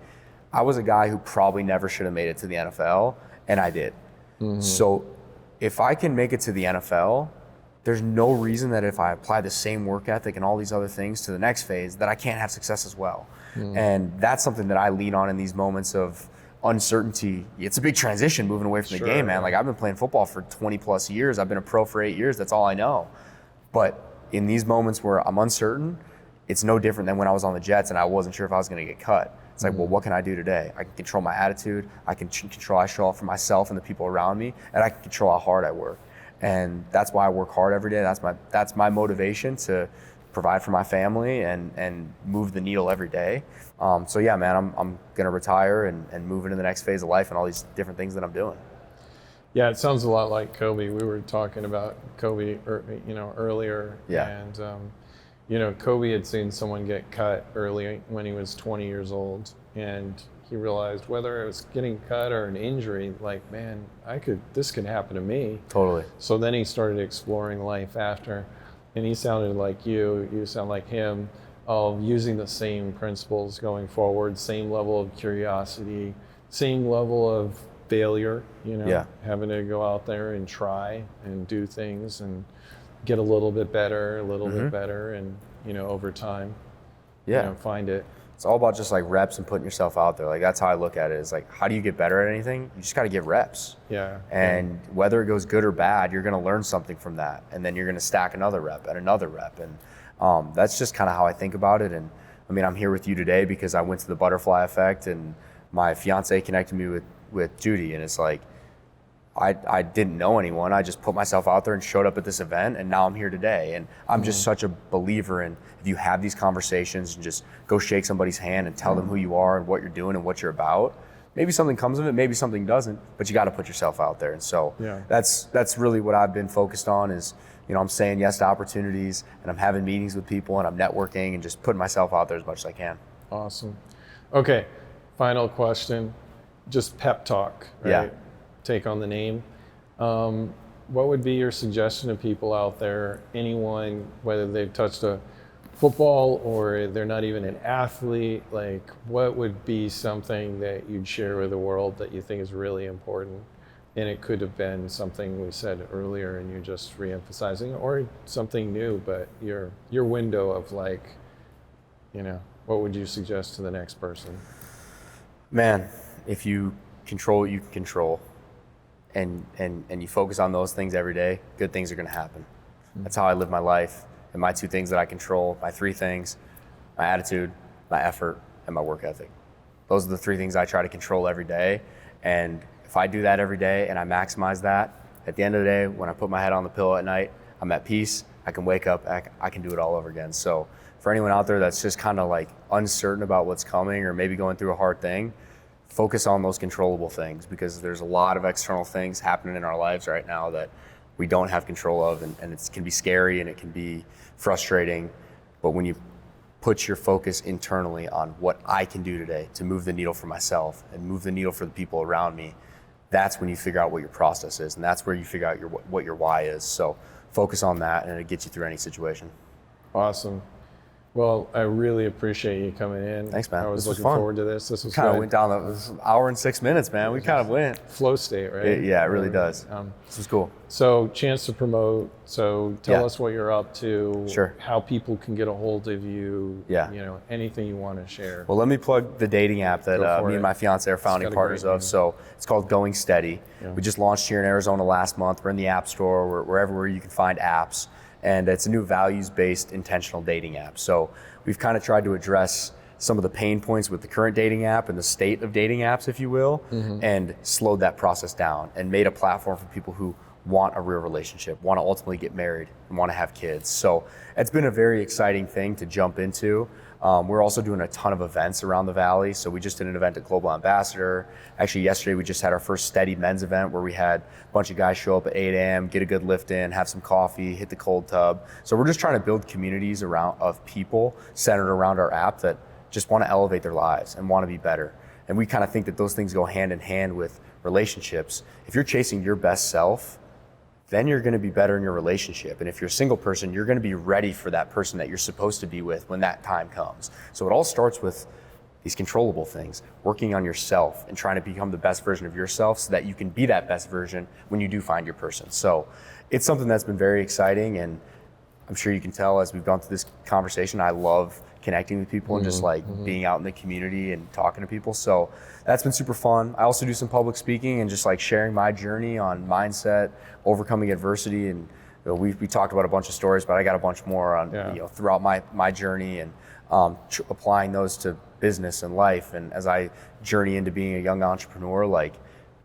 I was a guy who probably never should have made it to the NFL, and I did. So if I can make it to the NFL, there's no reason that if I apply the same work ethic and all these other things to the next phase that I can't have success as well. And that's something that I lean on in these moments of uncertainty. It's a big transition moving away from the game, man. Like I've been playing football for 20 plus years. I've been a pro for 8 years. That's all I know. But in these moments where I'm uncertain, it's no different than when I was on the Jets and I wasn't sure if I was going to get cut. It's like, well, what can I do today? I can control my attitude. I can control how I show up for myself and the people around me, and I can control how hard I work. And that's why I work hard every day. That's my motivation to provide for my family and move the needle every day. So yeah, man, I'm gonna retire and move into the next phase of life and all these different things that I'm doing. Yeah, it sounds a lot like Kobe. We were talking about Kobe, earlier. Yeah. And Kobe had seen someone get cut early when he was 20 years old, and he realized whether it was getting cut or an injury, like, man, this could happen to me. Totally. So then he started exploring life after, and he sounded like you sound like him, of using the same principles going forward, same level of curiosity, same level of failure, having to go out there and try and do things and get a little bit better, and, over time, find it. It's all about just like reps and putting yourself out there. Like that's how I look at it. Is like, how do you get better at anything? You just got to get reps. Yeah. And whether it goes good or bad, you're going to learn something from that. And then you're going to stack another rep and another rep. And that's just kind of how I think about it. And I mean, I'm here with you today because I went to the butterfly effect and my fiance connected me with Judy. And it's like, I didn't know anyone. I just put myself out there and showed up at this event, and now I'm here today. And I'm just such a believer in, if you have these conversations and just go shake somebody's hand and tell them who you are and what you're doing and what you're about, maybe something comes of it, maybe something doesn't, but you got to put yourself out there. And so that's really what I've been focused on is, I'm saying yes to opportunities, and I'm having meetings with people, and I'm networking and just putting myself out there as much as I can. Awesome. Okay, final question, just pep talk, right? Yeah. Take on the name. What would be your suggestion to people out there, anyone, whether they've touched a football or they're not even an athlete, like what would be something that you'd share with the world that you think is really important? And it could have been something we said earlier and you're just re-emphasizing, or something new, but your window of like, what would you suggest to the next person? Man, if you control what you can control, and you focus on those things every day, good things are going to happen. That's how I live my life. And my 2 things that I control, my 3 things, my attitude, my effort, and my work ethic. Those are the 3 things I try to control every day. And if I do that every day and I maximize that, at the end of the day, when I put my head on the pillow at night, I'm at peace. I can wake up, I can do it all over again. So for anyone out there that's just kind of like uncertain about what's coming or maybe going through a hard thing, focus on those controllable things, because there's a lot of external things happening in our lives right now that we don't have control of, and it can be scary and it can be frustrating. But when you put your focus internally on what I can do today to move the needle for myself and move the needle for the people around me, that's when you figure out what your process is, and that's where you figure out what your why is. So focus on that, and it gets you through any situation. Awesome. Well, I really appreciate you coming in. Thanks, man. I was This was looking fun. forward to this. This was Kind of good. went down the hour and 6 minutes, man. We kind of went. Flow state, right? Yeah, it really does. This is cool. So, chance to promote. So, tell Yeah. us what you're up to. Sure. How people can get a hold of you. Yeah. You know, anything you want to share. Well, let me plug the dating app that Go for me it. and my fiance are founding got a partners great of. name. So it's called Going Steady. Yeah. We just launched here in Arizona last month. We're in the App Store, wherever where you can find apps. And it's a new values-based intentional dating app. So we've kind of tried to address some of the pain points with the current dating app and the state of dating apps, if you will, and slowed that process down and made a platform for people who want a real relationship, want to ultimately get married, and want to have kids. So it's been a very exciting thing to jump into. We're also doing a ton of events around the Valley. So we just did an event at Global Ambassador. Actually, yesterday we just had our first Steady men's event where we had a bunch of guys show up at 8 a.m., get a good lift in, have some coffee, hit the cold tub. So we're just trying to build communities of people centered around our app that just want to elevate their lives and want to be better. And we kind of think that those things go hand in hand with relationships. If you're chasing your best self, then you're going to be better in your relationship. And if you're a single person, you're going to be ready for that person that you're supposed to be with when that time comes. So it all starts with these controllable things, working on yourself and trying to become the best version of yourself so that you can be that best version when you do find your person. So it's something that's been very exciting, and I'm sure you can tell as we've gone through this conversation, I love connecting with people and just like being out in the community and talking to people. So that's been super fun. I also do some public speaking and just like sharing my journey on mindset, overcoming adversity. And we talked about a bunch of stories, but I got a bunch more on throughout my journey, and applying those to business and life. And as I journey into being a young entrepreneur, like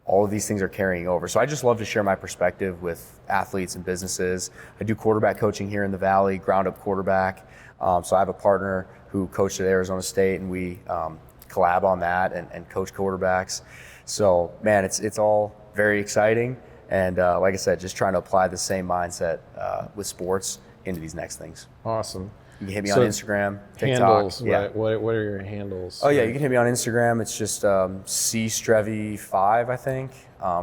all of these things are carrying over. So I just love to share my perspective with athletes and businesses. I do quarterback coaching here in the Valley, ground up quarterback. So I have a partner who coached at Arizona State, and we collab on that and coach quarterbacks. So man, it's all very exciting. And like I said, just trying to apply the same mindset with sports into these next things. Awesome. You can hit me on Instagram, TikTok. Handles, Yeah. right? What are your handles? Oh yeah, you can hit me on Instagram. It's just CStrevy5, I think.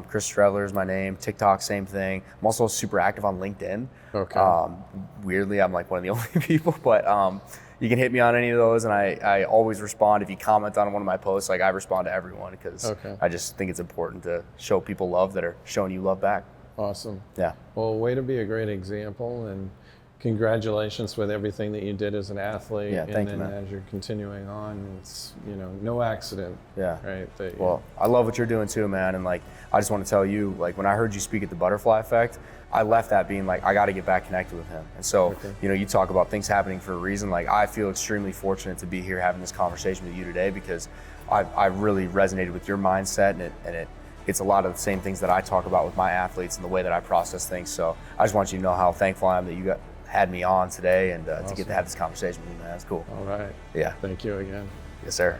Chris Streveler is my name. TikTok, same thing. I'm also super active on LinkedIn. Okay. Weirdly, I'm like one of the only people, but you can hit me on any of those, and I always respond. If you comment on one of my posts, like I respond to everyone, because I just think it's important to show people love that are showing you love back. Awesome. Yeah. Well, way to be a great example, and congratulations with everything that you did as an athlete. Yeah, thank you, and then man. as you're continuing on, it's no accident. Yeah. Right. Well, I love what you're doing too, man. And like, I just want to tell you, like, when I heard you speak at the Butterfly Effect, I left that being like, I got to get back connected with him. And so, you talk about things happening for a reason. Like, I feel extremely fortunate to be here having this conversation with you today, because I really resonated with your mindset, and it's a lot of the same things that I talk about with my athletes and the way that I process things. So I just want you to know how thankful I am that you had me on today, and to get to have this conversation with you, man. That's cool. All right. Yeah. Thank you again. Yes, sir.